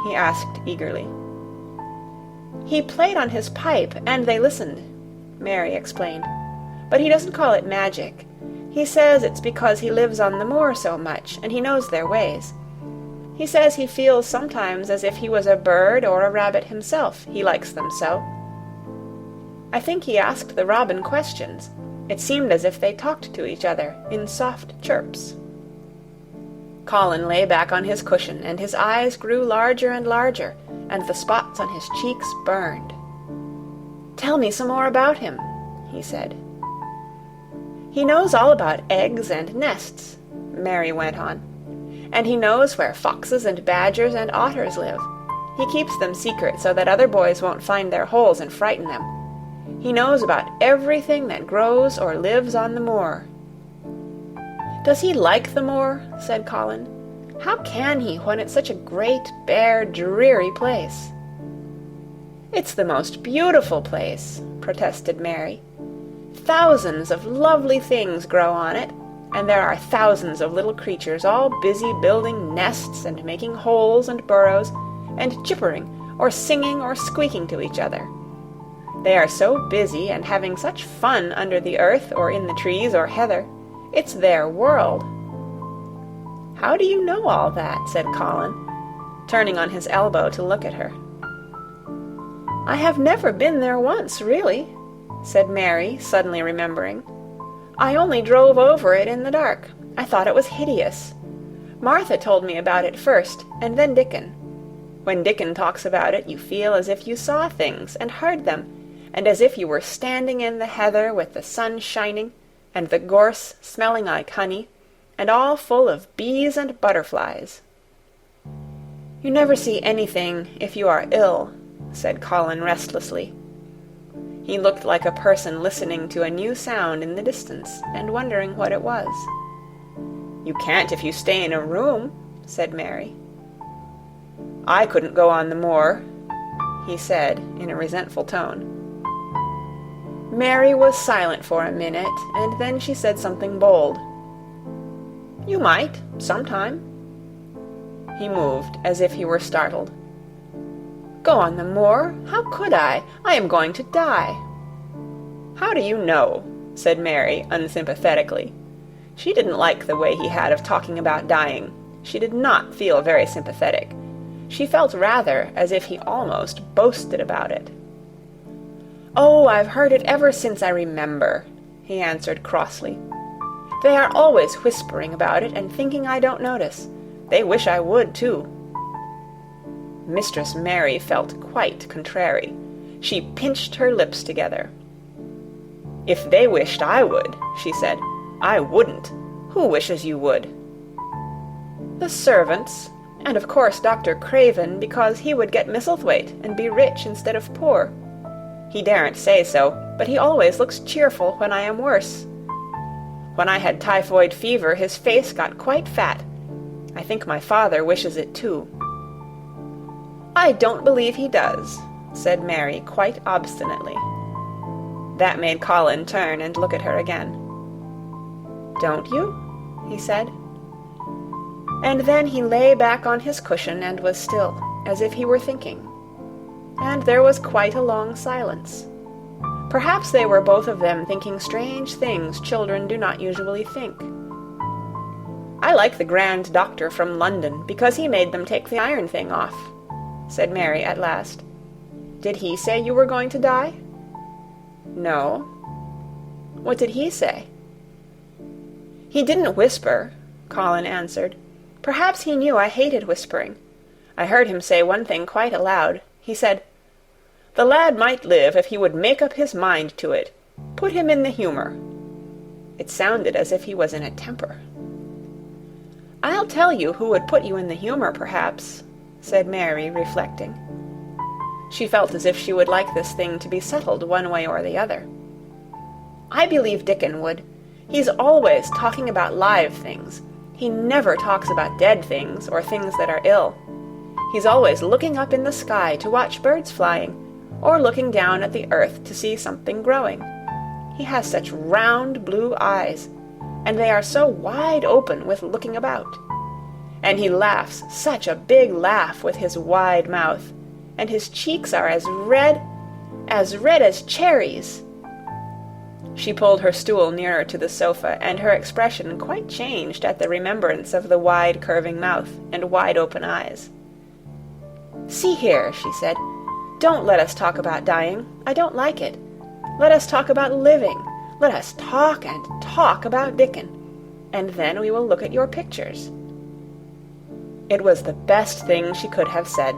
he asked eagerly. "He played on his pipe, and they listened," Mary explained. "But he doesn't call it magic. He says it's because he lives on the moor so much, and he knows their ways. He says he feels sometimes as if he was a bird or a rabbit himself, he likes them so. I think he asked the robin questions. It seemed as if they talked to each other in soft chirps." Colin lay back on his cushion, and his eyes grew larger and larger, and the spots on his cheeks burned. "Tell me some more about him," he said. "He knows all about eggs and nests," Mary went on, "and he knows where foxes and badgers and otters live. He keeps them secret so that other boys won't find their holes and frighten them. He knows about everything that grows or lives on the moor." "Does he like the moor?" said Colin. "How can he when it's such a great, bare, dreary place?" "It's the most beautiful place," protested Mary. "Thousands of lovely things grow on it, and there are thousands of little creatures all busy building nests and making holes and burrows, and chippering or singing or squeaking to each other. They are so busy and having such fun under the earth or in the trees or heather. It's their world." "How do you know all that?" said Colin, turning on his elbow to look at her. "I have never been there once, really," said Mary, suddenly remembering. "I only drove over it in the dark. I thought it was hideous. Martha told me about it first, and then Dickon. When Dickon talks about it, you feel as if you saw things and heard them, and as if you were standing in the heather with the sun shining, and the gorse smelling like honey, and all full of bees and butterflies." "You never see anything if you are ill," said Colin restlessly. He looked like a person listening to a new sound in the distance and wondering what it was. "You can't if you stay in a room," said Mary. "I couldn't go on the moor," he said in a resentful tone. Mary was silent for a minute, and then she said something bold. "You might, sometime." He moved as if he were startled. "Go on the moor? How could I? I am going to die." "How do you know?" said Mary unsympathetically. She didn't like the way he had of talking about dying. She did not feel very sympathetic. She felt rather as if he almost boasted about it. "Oh, I've heard it ever since I remember," he answered crossly. "They are always whispering about it and thinking I don't notice. They wish I would, too." Mistress Mary felt quite contrary. She pinched her lips together. "If they wished I would," she said, "I wouldn't. Who wishes you would?" "The servants, and of course Dr. Craven, because he would get Misselthwaite and be rich instead of poor. He daren't say so, but he always looks cheerful when I am worse. When I had typhoid fever, his face got quite fat. I think my father wishes it too." "I don't believe he does," said Mary quite obstinately. That made Colin turn and look at her again. "Don't you?" he said. And then he lay back on his cushion and was still, as if he were thinking. And there was quite a long silence. Perhaps they were both of them thinking strange things children do not usually think. "I like the grand doctor from London because he made them take the iron thing off," said Mary at last. "Did he say you were going to die?" "No." "What did he say?" "He didn't whisper," Colin answered. "Perhaps he knew I hated whispering. I heard him say one thing quite aloud. He said, 'The lad might live if he would make up his mind to it. Put him in the humour.' It sounded as if he was in a temper." "I'll tell you who would put you in the humour, perhaps," said Mary, reflecting. She felt as if she would like this thing to be settled one way or the other. "I believe Dickon would. He's always talking about live things. He never talks about dead things or things that are ill. He's always looking up in the sky to watch birds flying, or looking down at the earth to see something growing. He has such round blue eyes, and they are so wide open with looking about. And he laughs such a big laugh with his wide mouth, and his cheeks are as red as cherries." She pulled her stool nearer to the sofa, and her expression quite changed at the remembrance of the wide curving mouth and wide open eyes. "See here," she said, "don't let us talk about dying. I don't like it. Let us talk about living. Let us talk and talk about Dickon, and then we will look at your pictures." It was the best thing she could have said.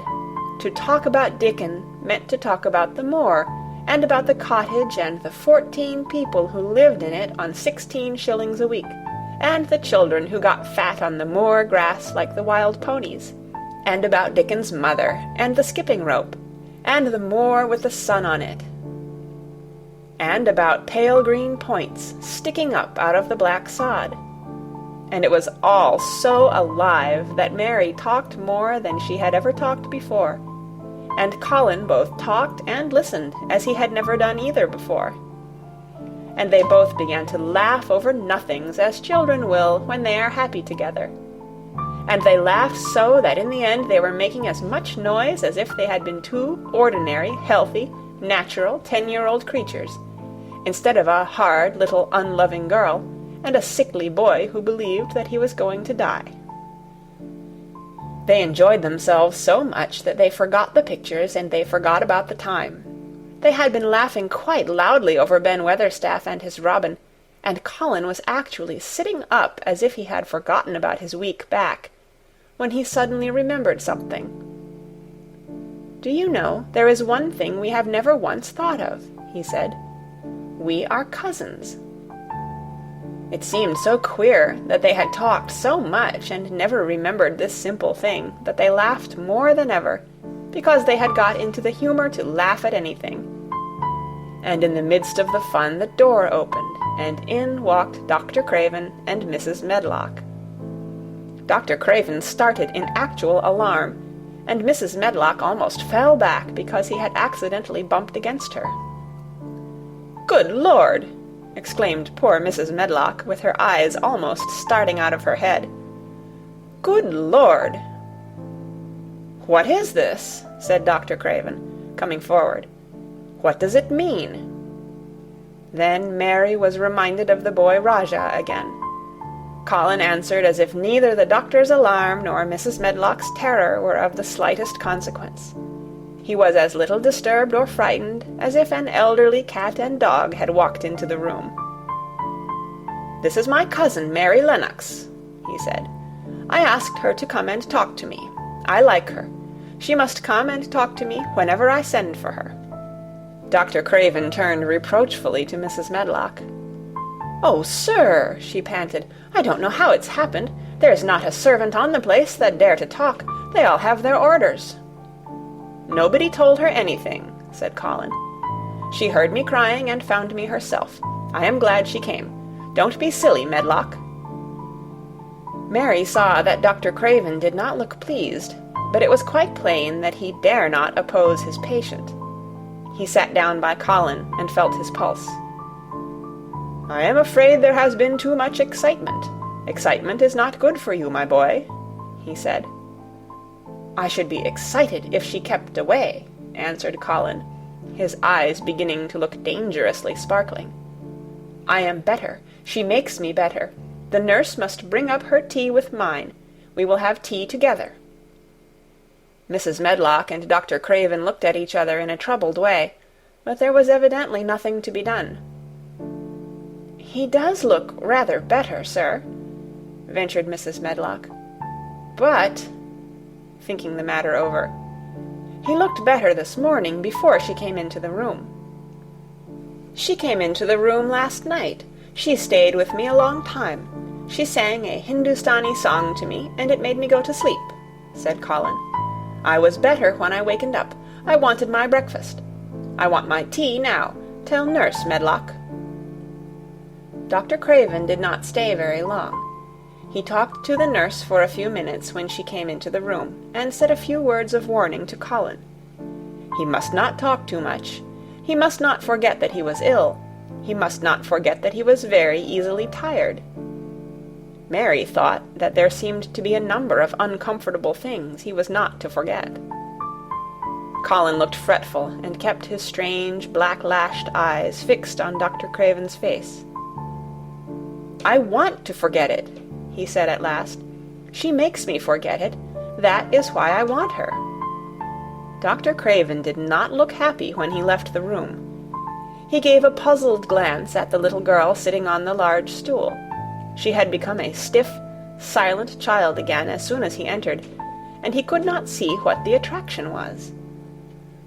To talk about Dickon meant to talk about the moor, and about the cottage and the 14 people who lived in it on 16 shillings a week, and the children who got fat on the moor grass like the wild ponies, and about Dickon's mother, and the skipping rope, and the moor with the sun on it, and about pale green points sticking up out of the black sod. And it was all so alive that Mary talked more than she had ever talked before, and Colin both talked and listened as he had never done either before. And they both began to laugh over nothings, as children will when they are happy together. And they laughed so that in the end they were making as much noise as if they had been two ordinary, healthy, natural 10-year-old creatures, instead of a hard little unloving girl and a sickly boy who believed that he was going to die. They enjoyed themselves so much that they forgot the pictures and they forgot about the time. They had been laughing quite loudly over Ben Weatherstaff and his robin, and Colin was actually sitting up as if he had forgotten about his weak back, when he suddenly remembered something. "Do you know, there is one thing we have never once thought of," he said. "We are cousins." It seemed so queer that they had talked so much and never remembered this simple thing that they laughed more than ever, because they had got into the humour to laugh at anything. And in the midst of the fun the door opened, and in walked Dr. Craven and Mrs. Medlock. Dr. Craven started in actual alarm, and Mrs. Medlock almost fell back because he had accidentally bumped against her. "Good Lord!" exclaimed poor Mrs. Medlock, with her eyes almost starting out of her head. "Good Lord!" "What is this?" said Dr. Craven, coming forward. "What does it mean?" Then Mary was reminded of the boy Rajah again. Colin answered as if neither the doctor's alarm nor Mrs. Medlock's terror were of the slightest consequence. He was as little disturbed or frightened as if an elderly cat and dog had walked into the room. "This is my cousin, Mary Lennox," he said. "I asked her to come and talk to me. I like her. She must come and talk to me whenever I send for her." Dr. Craven turned reproachfully to Mrs. Medlock. "Oh, sir," she panted, "I don't know how it's happened. There's not a servant on the place that dare to talk. They all have their orders." "Nobody told her anything," said Colin. "She heard me crying and found me herself. I am glad she came. Don't be silly, Medlock." Mary saw that Dr. Craven did not look pleased, but it was quite plain that he dare not oppose his patient. He sat down by Colin and felt his pulse. "I am afraid there has been too much excitement. Excitement is not good for you, my boy," he said. "I should be excited if she kept away," answered Colin, his eyes beginning to look dangerously sparkling. "I am better. She makes me better. The nurse must bring up her tea with mine. We will have tea together." Mrs. Medlock and Dr. Craven looked at each other in a troubled way, but there was evidently nothing to be done. "He does look rather better, sir," ventured Mrs. Medlock. "But," thinking the matter over, "he looked better this morning before she came into the room." "She came into the room last night. She stayed with me a long time. She sang a Hindustani song to me, and it made me go to sleep," said Colin. "I was better when I wakened up. I wanted my breakfast. I want my tea now. Tell Nurse, Medlock." Dr. Craven did not stay very long. He talked to the nurse for a few minutes when she came into the room, and said a few words of warning to Colin. He must not talk too much. He must not forget that he was ill. He must not forget that he was very easily tired. Mary thought that there seemed to be a number of uncomfortable things he was not to forget. Colin looked fretful, and kept his strange, black-lashed eyes fixed on Dr. Craven's face. "I want to forget it," he said at last. "She makes me forget it. That is why I want her." Dr. Craven did not look happy when he left the room. He gave a puzzled glance at the little girl sitting on the large stool. She had become a stiff, silent child again as soon as he entered, and he could not see what the attraction was.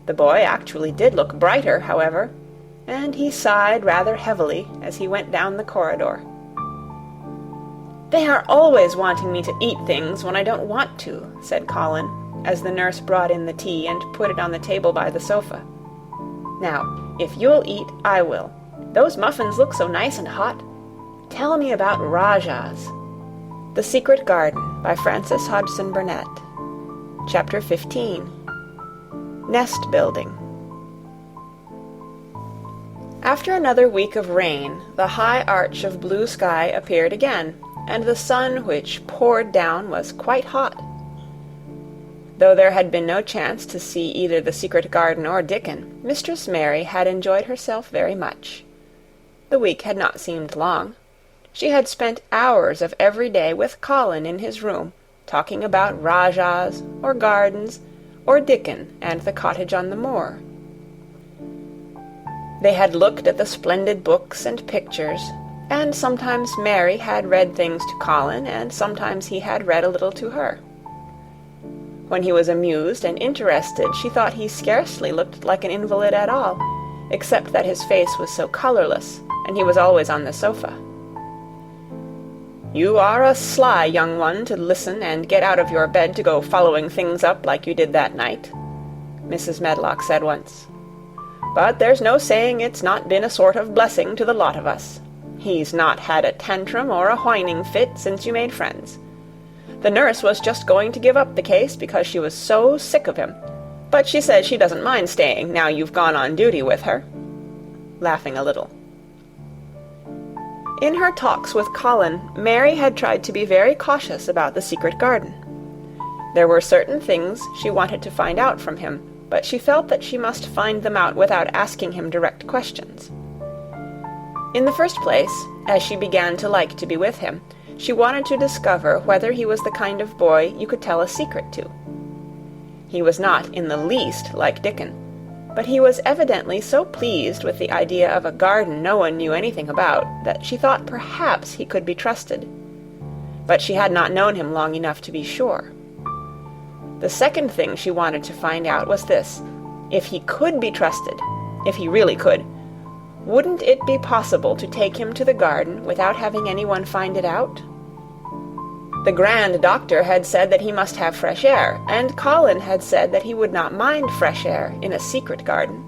The boy actually did look brighter, however, and he sighed rather heavily as he went down the corridor. "They are always wanting me to eat things when I don't want to," said Colin, as the nurse brought in the tea and put it on the table by the sofa. "Now, if you'll eat, I will. Those muffins look so nice and hot. Tell me about Rajahs." The Secret Garden by Frances Hodgson Burnett. Chapter 15. Nest Building. After another week of rain, the high arch of blue sky appeared again, and the sun which poured down was quite hot. Though there had been no chance to see either the secret garden or Dickon, Mistress Mary had enjoyed herself very much. The week had not seemed long. She had spent hours of every day with Colin in his room, talking about Rajahs, or gardens, or Dickon and the cottage on the moor. They had looked at the splendid books and pictures, and sometimes Mary had read things to Colin, and sometimes he had read a little to her. When he was amused and interested, she thought he scarcely looked like an invalid at all, except that his face was so colourless, and he was always on the sofa. "You are a sly young one to listen and get out of your bed to go following things up like you did that night," Mrs. Medlock said once. "But there's no saying it's not been a sort of blessing to the lot of us. He's not had a tantrum or a whining fit since you made friends. The nurse was just going to give up the case because she was so sick of him, but she says she doesn't mind staying now you've gone on duty with her," laughing a little. In her talks with Colin, Mary had tried to be very cautious about the secret garden. There were certain things she wanted to find out from him, but she felt that she must find them out without asking him direct questions. In the first place, as she began to like to be with him, she wanted to discover whether he was the kind of boy you could tell a secret to. He was not in the least like Dickon, but he was evidently so pleased with the idea of a garden no one knew anything about that she thought perhaps he could be trusted. But she had not known him long enough to be sure. The second thing she wanted to find out was this: if he could be trusted, if he really could, wouldn't it be possible to take him to the garden without having anyone find it out? The Grand Doctor had said that he must have fresh air, and Colin had said that he would not mind fresh air in a secret garden.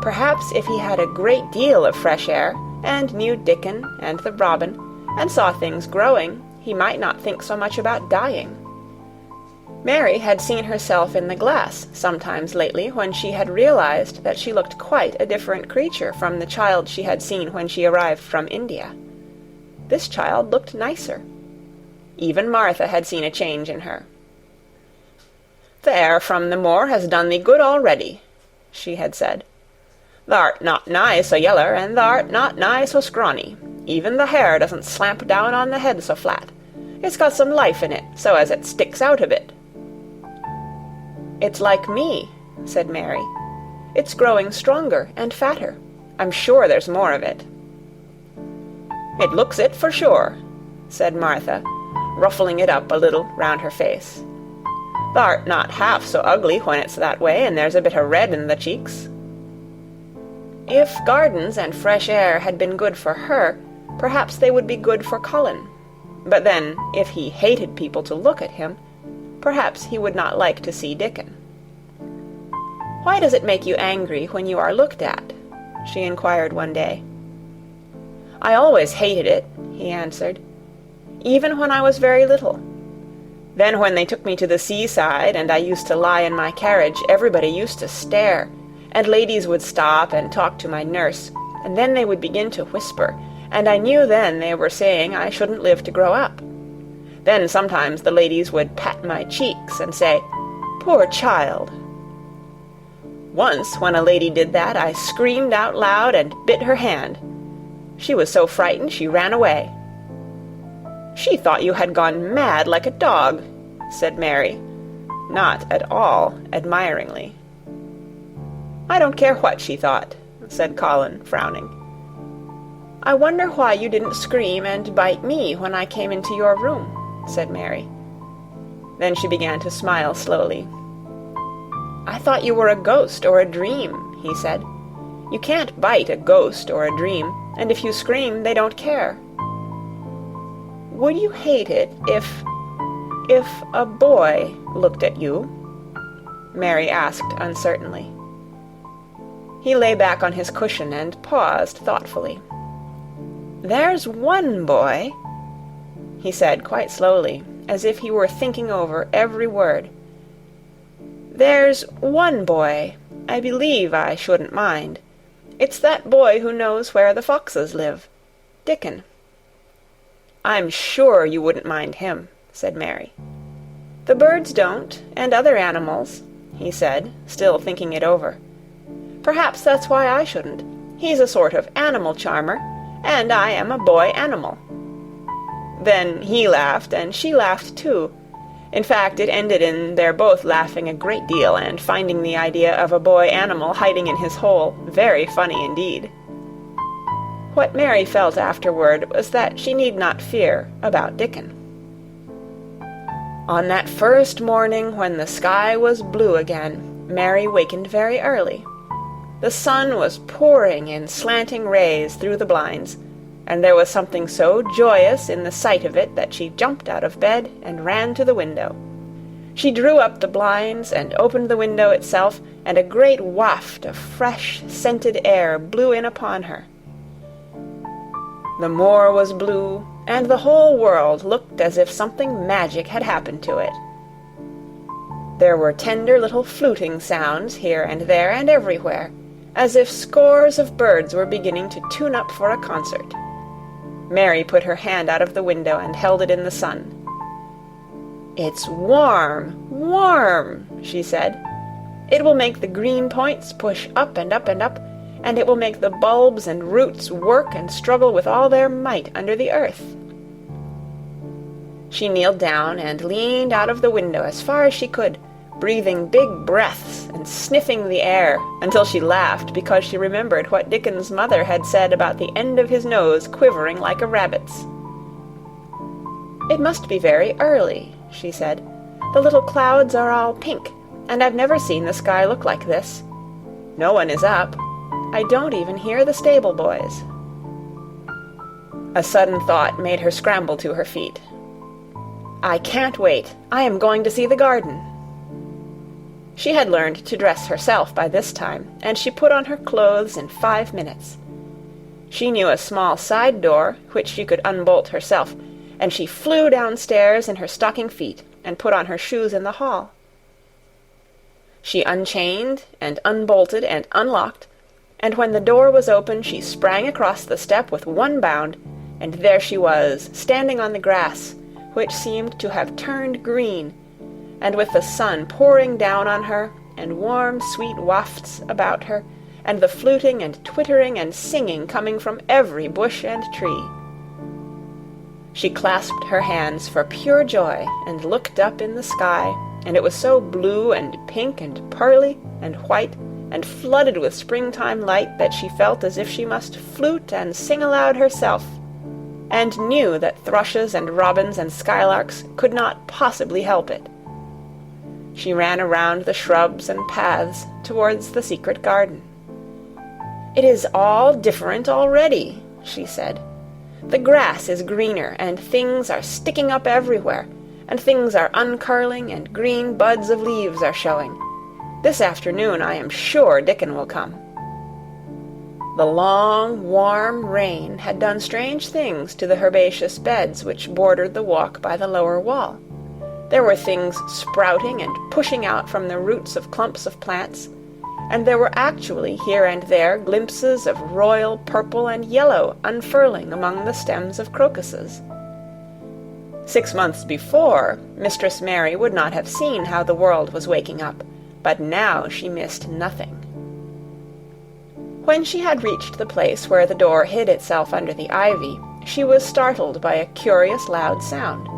Perhaps if he had a great deal of fresh air, and knew Dickon and the robin, and saw things growing, he might not think so much about dying. Mary had seen herself in the glass sometimes lately when she had realized that she looked quite a different creature from the child she had seen when she arrived from India. This child looked nicer. Even Martha had seen a change in her. "The air from the moor has done thee good already," she had said. "Thou'rt not nigh so yeller, and thou'rt not nigh so scrawny. Even the hair doesn't slamp down on the head so flat. It's got some life in it, so as it sticks out a bit." "It's like me," said Mary. "It's growing stronger and fatter. I'm sure there's more of it." "It looks it for sure," said Martha, ruffling it up a little round her face. "Thou'rt not half so ugly when it's that way, and there's a bit o' red in the cheeks." If gardens and fresh air had been good for her, perhaps they would be good for Colin. But then, if he hated people to look at him, perhaps he would not like to see Dickon. "Why does it make you angry when you are looked at?" she inquired one day. "I always hated it," he answered, "even when I was very little. Then when they took me to the seaside, and I used to lie in my carriage, everybody used to stare, and ladies would stop and talk to my nurse, and then they would begin to whisper, and I knew then they were saying I shouldn't live to grow up. Then sometimes the ladies would pat my cheeks and say, 'Poor child.' Once, when a lady did that, I screamed out loud and bit her hand. She was so frightened she ran away." "She thought you had gone mad like a dog," said Mary, not at all admiringly. "I don't care what she thought," said Colin, frowning. "I wonder why you didn't scream and bite me when I came into your room," said Mary. Then she began to smile slowly. "I thought you were a ghost or a dream," he said. "You can't bite a ghost or a dream, and if you scream, they don't care." "Would you hate it if a boy looked at you?" Mary asked uncertainly. He lay back on his cushion and paused thoughtfully. "There's one boy," he said quite slowly, as if he were thinking over every word. "There's one boy I believe I shouldn't mind. It's that boy who knows where the foxes live, Dickon." "I'm sure you wouldn't mind him," said Mary. "The birds don't, and other animals," he said, still thinking it over. "Perhaps that's why I shouldn't. He's a sort of animal charmer, and I am a boy animal." Then he laughed, and she laughed too. In fact, it ended in their both laughing a great deal, and finding the idea of a boy animal hiding in his hole very funny indeed. What Mary felt afterward was that she need not fear about Dickon. On that first morning when the sky was blue again, Mary wakened very early. The sun was pouring in slanting rays through the blinds, and there was something so joyous in the sight of it that she jumped out of bed and ran to the window. She drew up the blinds and opened the window itself, and a great waft of fresh, scented air blew in upon her. The moor was blue, and the whole world looked as if something magic had happened to it. There were tender little fluting sounds here and there and everywhere, as if scores of birds were beginning to tune up for a concert. Mary put her hand out of the window and held it in the sun. "It's warm, warm," she said. "It will make the green points push up and up and up, and it will make the bulbs and roots work and struggle with all their might under the earth." She kneeled down and leaned out of the window as far as she could, breathing big breaths and sniffing the air, until she laughed because she remembered what Dickon's mother had said about the end of his nose quivering like a rabbit's. "It must be very early," she said. "The little clouds are all pink, and I've never seen the sky look like this. No one is up. I don't even hear the stable boys." A sudden thought made her scramble to her feet. "I can't wait. I am going to see the garden." She had learned to dress herself by this time, and she put on her clothes in 5 minutes. She knew a small side door which she could unbolt herself, and she flew downstairs in her stocking feet and put on her shoes in the hall. She unchained and unbolted and unlocked, and when the door was open she sprang across the step with one bound, and there she was, standing on the grass, which seemed to have turned green, and with the sun pouring down on her, and warm, sweet wafts about her, and the fluting and twittering and singing coming from every bush and tree. She clasped her hands for pure joy, and looked up in the sky, and it was so blue and pink and pearly and white and flooded with springtime light that she felt as if she must flute and sing aloud herself. and knew that thrushes and robins and skylarks could not possibly help it. She ran around the shrubs and paths towards the secret garden. "It is all different already," she said. "The grass is greener, and things are sticking up everywhere, and things are uncurling, and green buds of leaves are showing. This afternoon I am sure Dickon will come." The long, warm rain had done strange things to the herbaceous beds which bordered the walk by the lower wall. There were things sprouting and pushing out from the roots of clumps of plants, and there were actually here and there glimpses of royal purple and yellow unfurling among the stems of crocuses. 6 months before, Mistress Mary would not have seen how the world was waking up, but now she missed nothing. When she had reached the place where the door hid itself under the ivy, she was startled by a curious loud sound.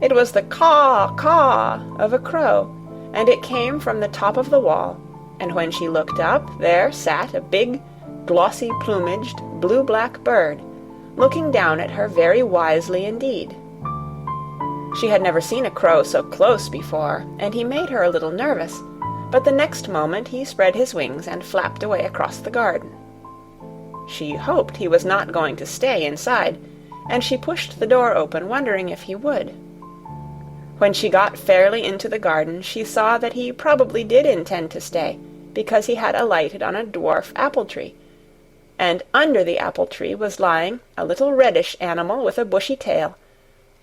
It was the caw-caw of a crow, and it came from the top of the wall, and when she looked up, there sat a big, glossy-plumaged, blue-black bird, looking down at her very wisely indeed. She had never seen a crow so close before, and he made her a little nervous, but the next moment he spread his wings and flapped away across the garden. She hoped he was not going to stay inside, and she pushed the door open, wondering if he would. When she got fairly into the garden, she saw that he probably did intend to stay, because he had alighted on a dwarf apple-tree, and under the apple-tree was lying a little reddish animal with a bushy tail,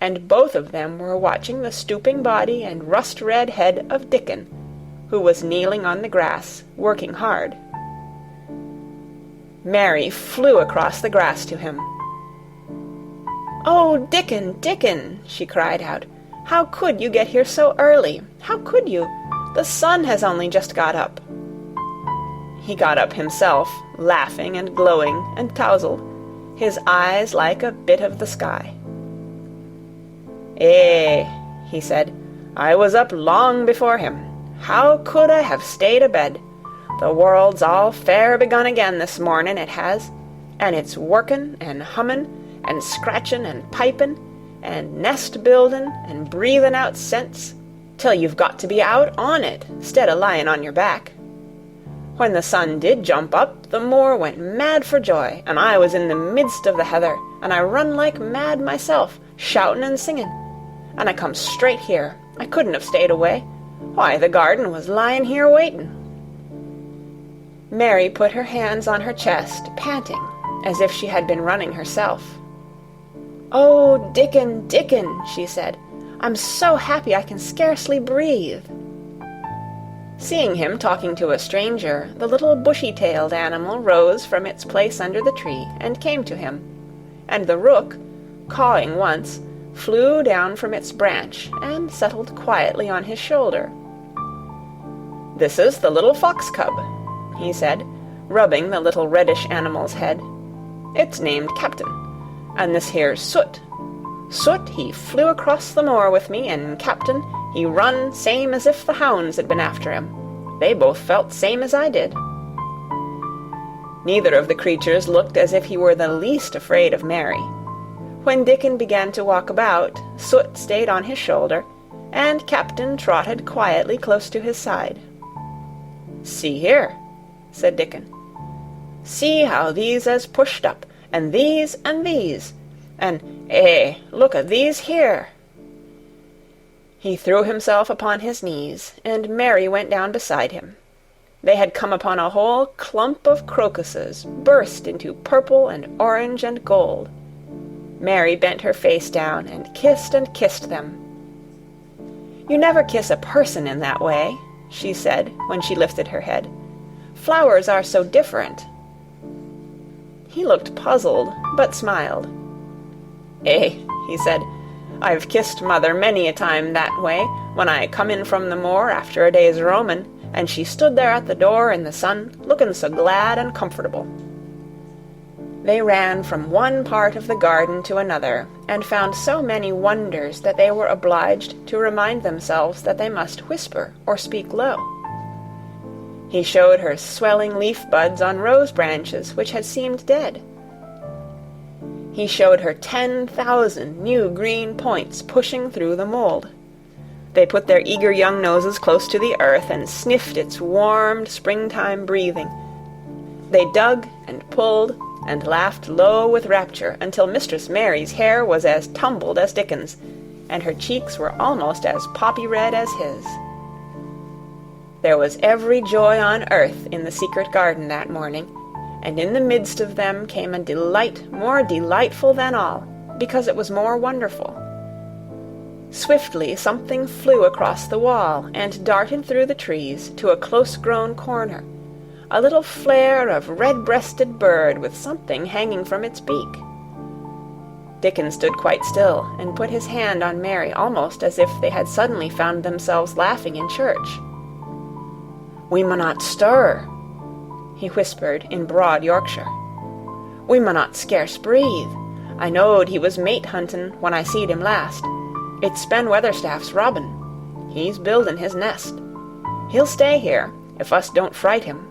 and both of them were watching the stooping body and rust-red head of Dickon, who was kneeling on the grass, working hard. Mary flew across the grass to him. "Oh, Dickon, Dickon!" she cried out. "How could you get here so early? How could you? The sun has only just got up." He got up himself, laughing and glowing and tousled, his eyes like a bit of the sky. "Eh," he said, "I was up long before him. How could I have stayed abed? The world's all fair begun again this morning, it has, and it's workin' and hummin' and scratchin' and pipin' and nest-buildin' and breathin' out scents, till you've got to be out on it, 'stead o' lyin' on your back. When the sun did jump up, the moor went mad for joy, and I was in the midst of the heather, and I run like mad myself, shoutin' and singin'. And I come straight here. I couldn't have stayed away. Why, the garden was lyin' here waitin'." Mary put her hands on her chest, panting, as if she had been running herself. "Oh, Dickon, Dickon," she said, "I'm so happy I can scarcely breathe." Seeing him talking to a stranger, the little bushy-tailed animal rose from its place under the tree and came to him, and the rook, cawing once, flew down from its branch and settled quietly on his shoulder. "This is the little fox-cub," he said, rubbing the little reddish animal's head. "It's named Captain. And this here's Soot. Soot, he flew across the moor with me, and Captain, he run same as if the hounds had been after him. They both felt same as I did." Neither of the creatures looked as if he were the least afraid of Mary. When Dickon began to walk about, Soot stayed on his shoulder, and Captain trotted quietly close to his side. "See here," said Dickon. "See how these has pushed up, and these, and look at these here." He threw himself upon his knees, and Mary went down beside him. They had come upon a whole clump of crocuses, burst into purple and orange and gold. Mary bent her face down and kissed them. "You never kiss a person in that way," she said when she lifted her head. "Flowers are so different." He looked puzzled, but smiled. He said, "I've kissed Mother many a time that way, when I come in from the moor after a day's roamin', and she stood there at the door in the sun, looking so glad and comfortable." They ran from one part of the garden to another, and found so many wonders that they were obliged to remind themselves that they must whisper or speak low. He showed her swelling leaf buds on rose branches which had seemed dead. He showed her 10,000 new green points pushing through the mold. They put their eager young noses close to the earth and sniffed its warmed springtime breathing. They dug and pulled and laughed low with rapture until Mistress Mary's hair was as tumbled as Dickon's, and her cheeks were almost as poppy red as his. There was every joy on earth in the secret garden that morning, and in the midst of them came a delight more delightful than all, because it was more wonderful. Swiftly something flew across the wall and darted through the trees to a close-grown corner, a little flare of red-breasted bird with something hanging from its beak. Dickon stood quite still and put his hand on Mary almost as if they had suddenly found themselves laughing in church. "We munnot stir," he whispered in broad Yorkshire. "We munnot scarce breathe. I knowed he was mate-huntin' when I seed him last. It's Ben Weatherstaff's robin. He's buildin' his nest. He'll stay here, if us don't fright him."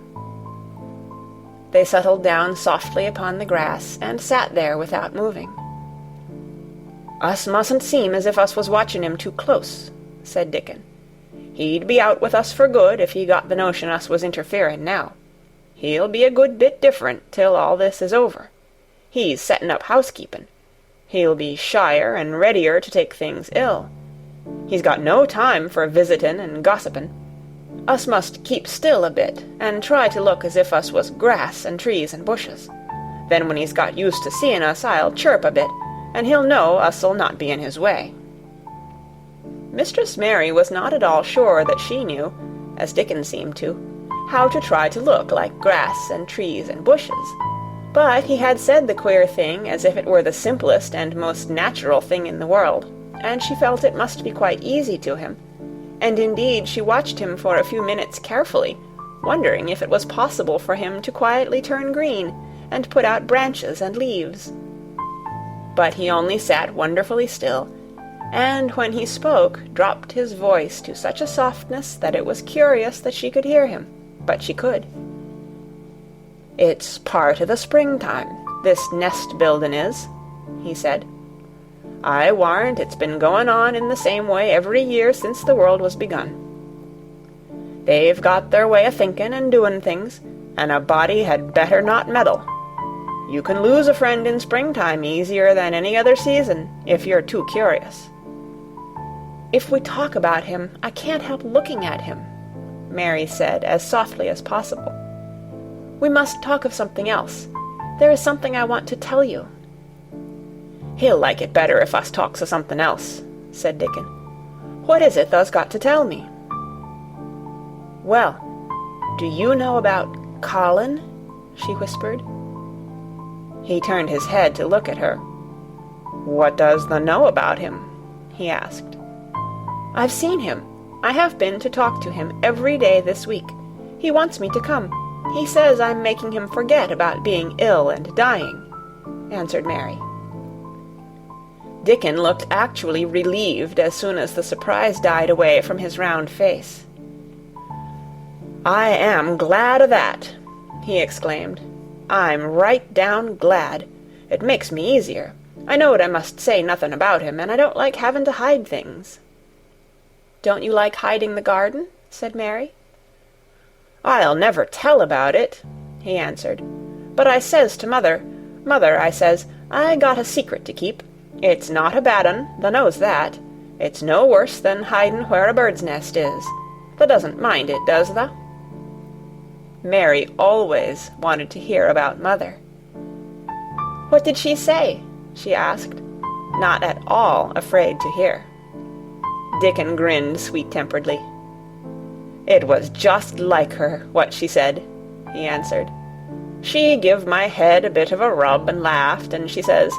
They settled down softly upon the grass and sat there without moving. "Us mustn't seem as if us was watchin' him too close," said Dickon. "He'd be out with us for good if he got the notion us was interferin' now. He'll be a good bit different till all this is over. He's settin' up housekeepin'. He'll be shyer and readier to take things ill. He's got no time for visitin' and gossipin'. Us must keep still a bit, and try to look as if us was grass and trees and bushes. Then when he's got used to seein' us, I'll chirp a bit, and he'll know us'll not be in his way." Mistress Mary was not at all sure that she knew, as Dickon seemed to, how to try to look like grass and trees and bushes. But he had said the queer thing as if it were the simplest and most natural thing in the world, and she felt it must be quite easy to him, and indeed she watched him for a few minutes carefully, wondering if it was possible for him to quietly turn green and put out branches and leaves. But he only sat wonderfully still, and when he spoke dropped his voice to such a softness that it was curious that she could hear him, but she could. "It's part o' the springtime, this nest-buildin' is," he said. "I warrant it's been goin' on in the same way every year since the world was begun. They've got their way o' thinkin' and doin' things, and a body had better not meddle. You can lose a friend in springtime easier than any other season, if you're too curious." "If we talk about him, I can't help looking at him," Mary said as softly as possible. "We must talk of something else. There is something I want to tell you." "He'll like it better if us talks o' something else," said Dickon. "What is it thou's got to tell me?" "Well, do you know about Colin?" she whispered. He turned his head to look at her. "What does thou know about him?" he asked. "I've seen him. I have been to talk to him every day this week. He wants me to come. He says I'm making him forget about being ill and dying," answered Mary. Dickon looked actually relieved as soon as the surprise died away from his round face. "I am glad o' that," he exclaimed. "I'm right down glad. It makes me easier. I knowed I must say nothing about him, and I don't like having to hide things." "Don't you like hiding the garden?" said Mary. "I'll never tell about it," he answered. "But I says to Mother, 'Mother,' I says, 'I got a secret to keep. It's not a bad un, thou knows that. It's no worse than hiding where a bird's nest is. Thou doesn't mind it, does thou?'" Mary always wanted to hear about Mother. "What did she say?" she asked, not at all afraid to hear. Dickon grinned sweet-temperedly. "It was just like her, what she said," he answered. "She give my head a bit of a rub and laughed, and she says,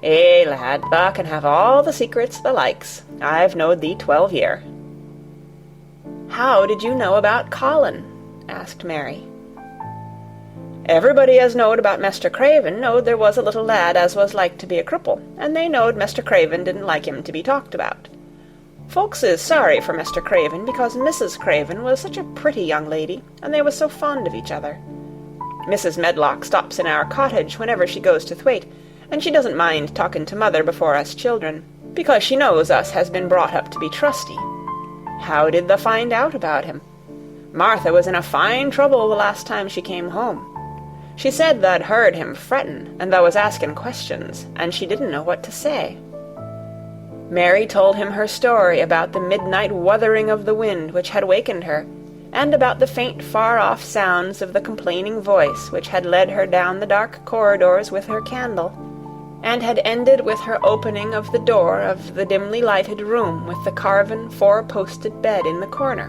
'Eh, lad, thou can have all the secrets thou likes. I've knowed thee 12 year.'" "How did you know about Colin?" asked Mary. "Everybody as knowed about Mester Craven knowed there was a little lad as was like to be a cripple, and they knowed Mester Craven didn't like him to be talked about. Folks is sorry for Mester Craven because Mrs. Craven was such a pretty young lady, and they was so fond of each other. Mrs. Medlock stops in our cottage whenever she goes to Thwaite, and she doesn't mind talking to mother before us children, because she knows us has been brought up to be trusty. How did thou find out about him? Martha was in a fine trouble the last time she came home. She said tha'd heard him frettin', and thou was asking questions, and she didn't know what to say. Mary told him her story about the midnight wuthering of the wind which had wakened her, and about the faint far-off sounds of the complaining voice which had led her down the dark corridors with her candle, and had ended with her opening of the door of the dimly lighted room with the carven four-posted bed in the corner.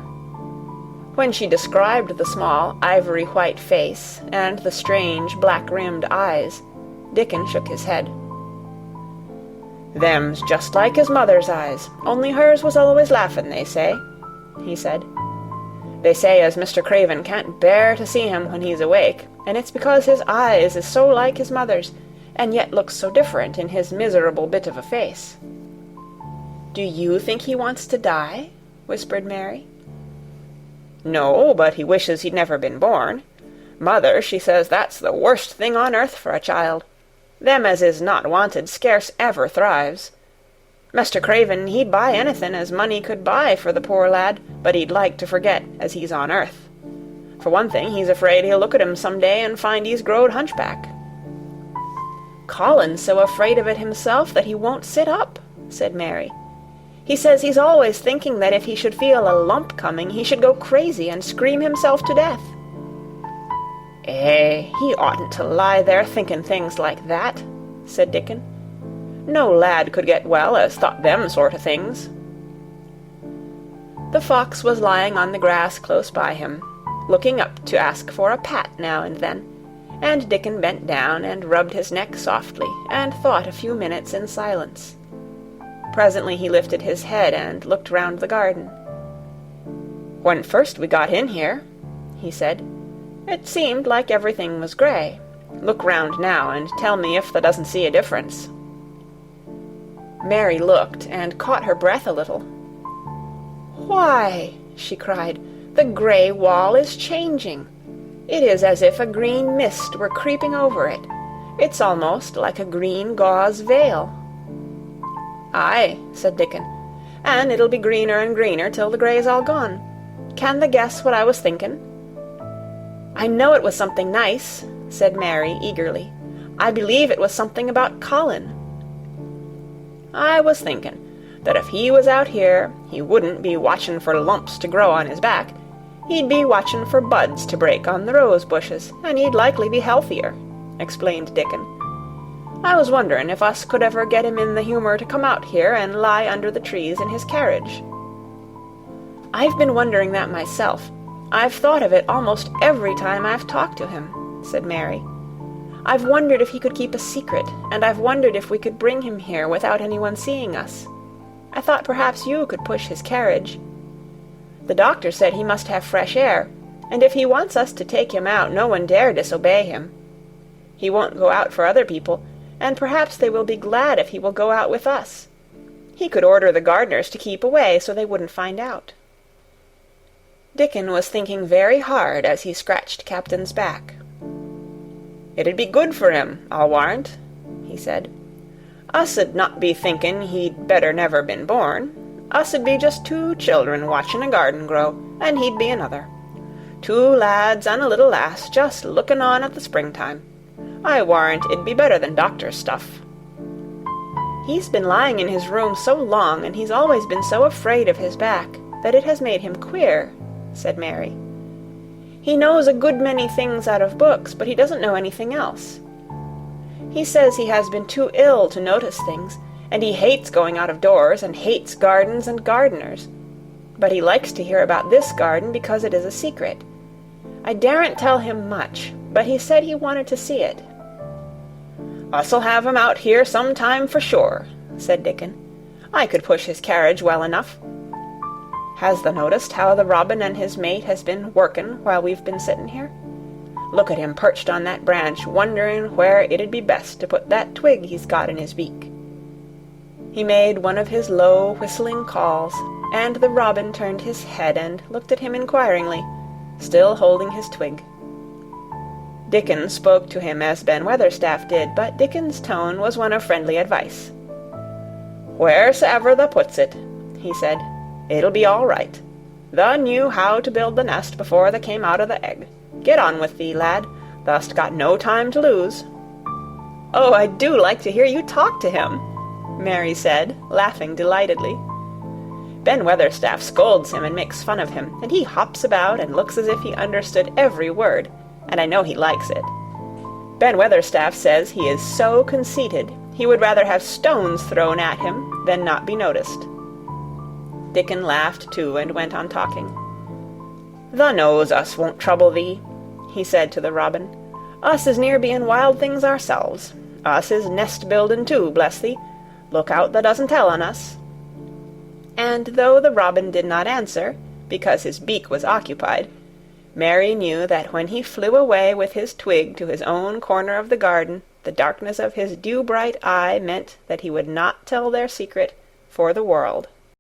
When she described the small ivory-white face and the strange black-rimmed eyes, Dickon shook his head. "Them's just like his mother's eyes, only hers was always laughin', they say," he said. "They say as Mr. Craven can't bear to see him when he's awake, and it's because his eyes is so like his mother's, and yet looks so different in his miserable bit of a face." "Do you think he wants to die?" whispered Mary. "No, but he wishes he'd never been born. Mother, she says that's the worst thing on earth for a child. Them as is not wanted scarce ever thrives. Mr. Craven, he'd buy anything as money could buy for the poor lad, but he'd like to forget as he's on earth. For one thing, he's afraid he'll look at him some day and find he's growed hunchback." "Colin's so afraid of it himself that he won't sit up," said Mary. "He says he's always thinking that if he should feel a lump coming, he should go crazy and scream himself to death." He oughtn't to lie there thinking things like that," said Dickon. "No lad could get well as thought them sort of things." The fox was lying on the grass close by him, looking up to ask for a pat now and then, and Dickon bent down and rubbed his neck softly, and thought a few minutes in silence. Presently he lifted his head and looked round the garden. "When first we got in here," he said, "it seemed like everything was grey. Look round now, and tell me if thou doesn't see a difference." Mary looked, and caught her breath a little. "Why," she cried, "the grey wall is changing. It is as if a green mist were creeping over it. It's almost like a green gauze veil." "Aye," said Dickon, "and it'll be greener and greener till the grey's all gone. Can thou guess what I was thinking?" "I know it was something nice," said Mary eagerly. "I believe it was something about Colin." "I was thinking that if he was out here, he wouldn't be watching for lumps to grow on his back. He'd be watching for buds to break on the rose bushes, and he'd likely be healthier," explained Dickon. "I was wondering if us could ever get him in the humour to come out here and lie under the trees in his carriage." "I've been wondering that myself. I've thought of it almost every time I've talked to him," said Mary. "I've wondered if he could keep a secret, and I've wondered if we could bring him here without anyone seeing us. I thought perhaps you could push his carriage. The doctor said he must have fresh air, and if he wants us to take him out, no one dare disobey him. He won't go out for other people, and perhaps they will be glad if he will go out with us. He could order the gardeners to keep away so they wouldn't find out." Dickon was thinking very hard as he scratched Captain's back. "It'd be good for him, I'll warrant," he said. "Us'd not be thinking he'd better never been born. Us'd be just two children watching a garden grow, and he'd be another. Two lads and a little lass just looking on at the springtime. I warrant it'd be better than doctor's stuff." "He's been lying in his room so long, and he's always been so afraid of his back, that it has made him queer," said Mary. "He knows a good many things out of books, but he doesn't know anything else. He says he has been too ill to notice things, and he hates going out of doors, and hates gardens and gardeners. But he likes to hear about this garden because it is a secret. I daren't tell him much, but he said he wanted to see it." "Us'll have him out here some time for sure," said Dickon. "I could push his carriage well enough. Has thou noticed how the robin and his mate has been working while we've been sitting here? Look at him perched on that branch, wondering where it'd be best to put that twig he's got in his beak." He made one of his low whistling calls, and the robin turned his head and looked at him inquiringly, still holding his twig. Dickon spoke to him as Ben Weatherstaff did, but Dickon's tone was one of friendly advice. "Wheresoever thou puts it," he said, "it'll be all right. Thou knew how to build the nest before thou came out of the egg. Get on with thee, lad. Thou'st got no time to lose." "Oh, I do like to hear you talk to him," Mary said, laughing delightedly. Ben Weatherstaff scolds him and makes fun of him, and he hops about and looks as if he understood every word, and I know he likes it. Ben Weatherstaff says he is so conceited he would rather have stones thrown at him than not be noticed. Dickon laughed too and went on talking. "Thou knows us won't trouble thee," he said to the robin. "Us is near being wild things ourselves. Us is nest-building too, bless thee. Look out thou doesn't tell on us." And though the robin did not answer, because his beak was occupied, Mary knew that when he flew away with his twig to his own corner of the garden, the darkness of his dew-bright eye meant that he would not tell their secret for the world.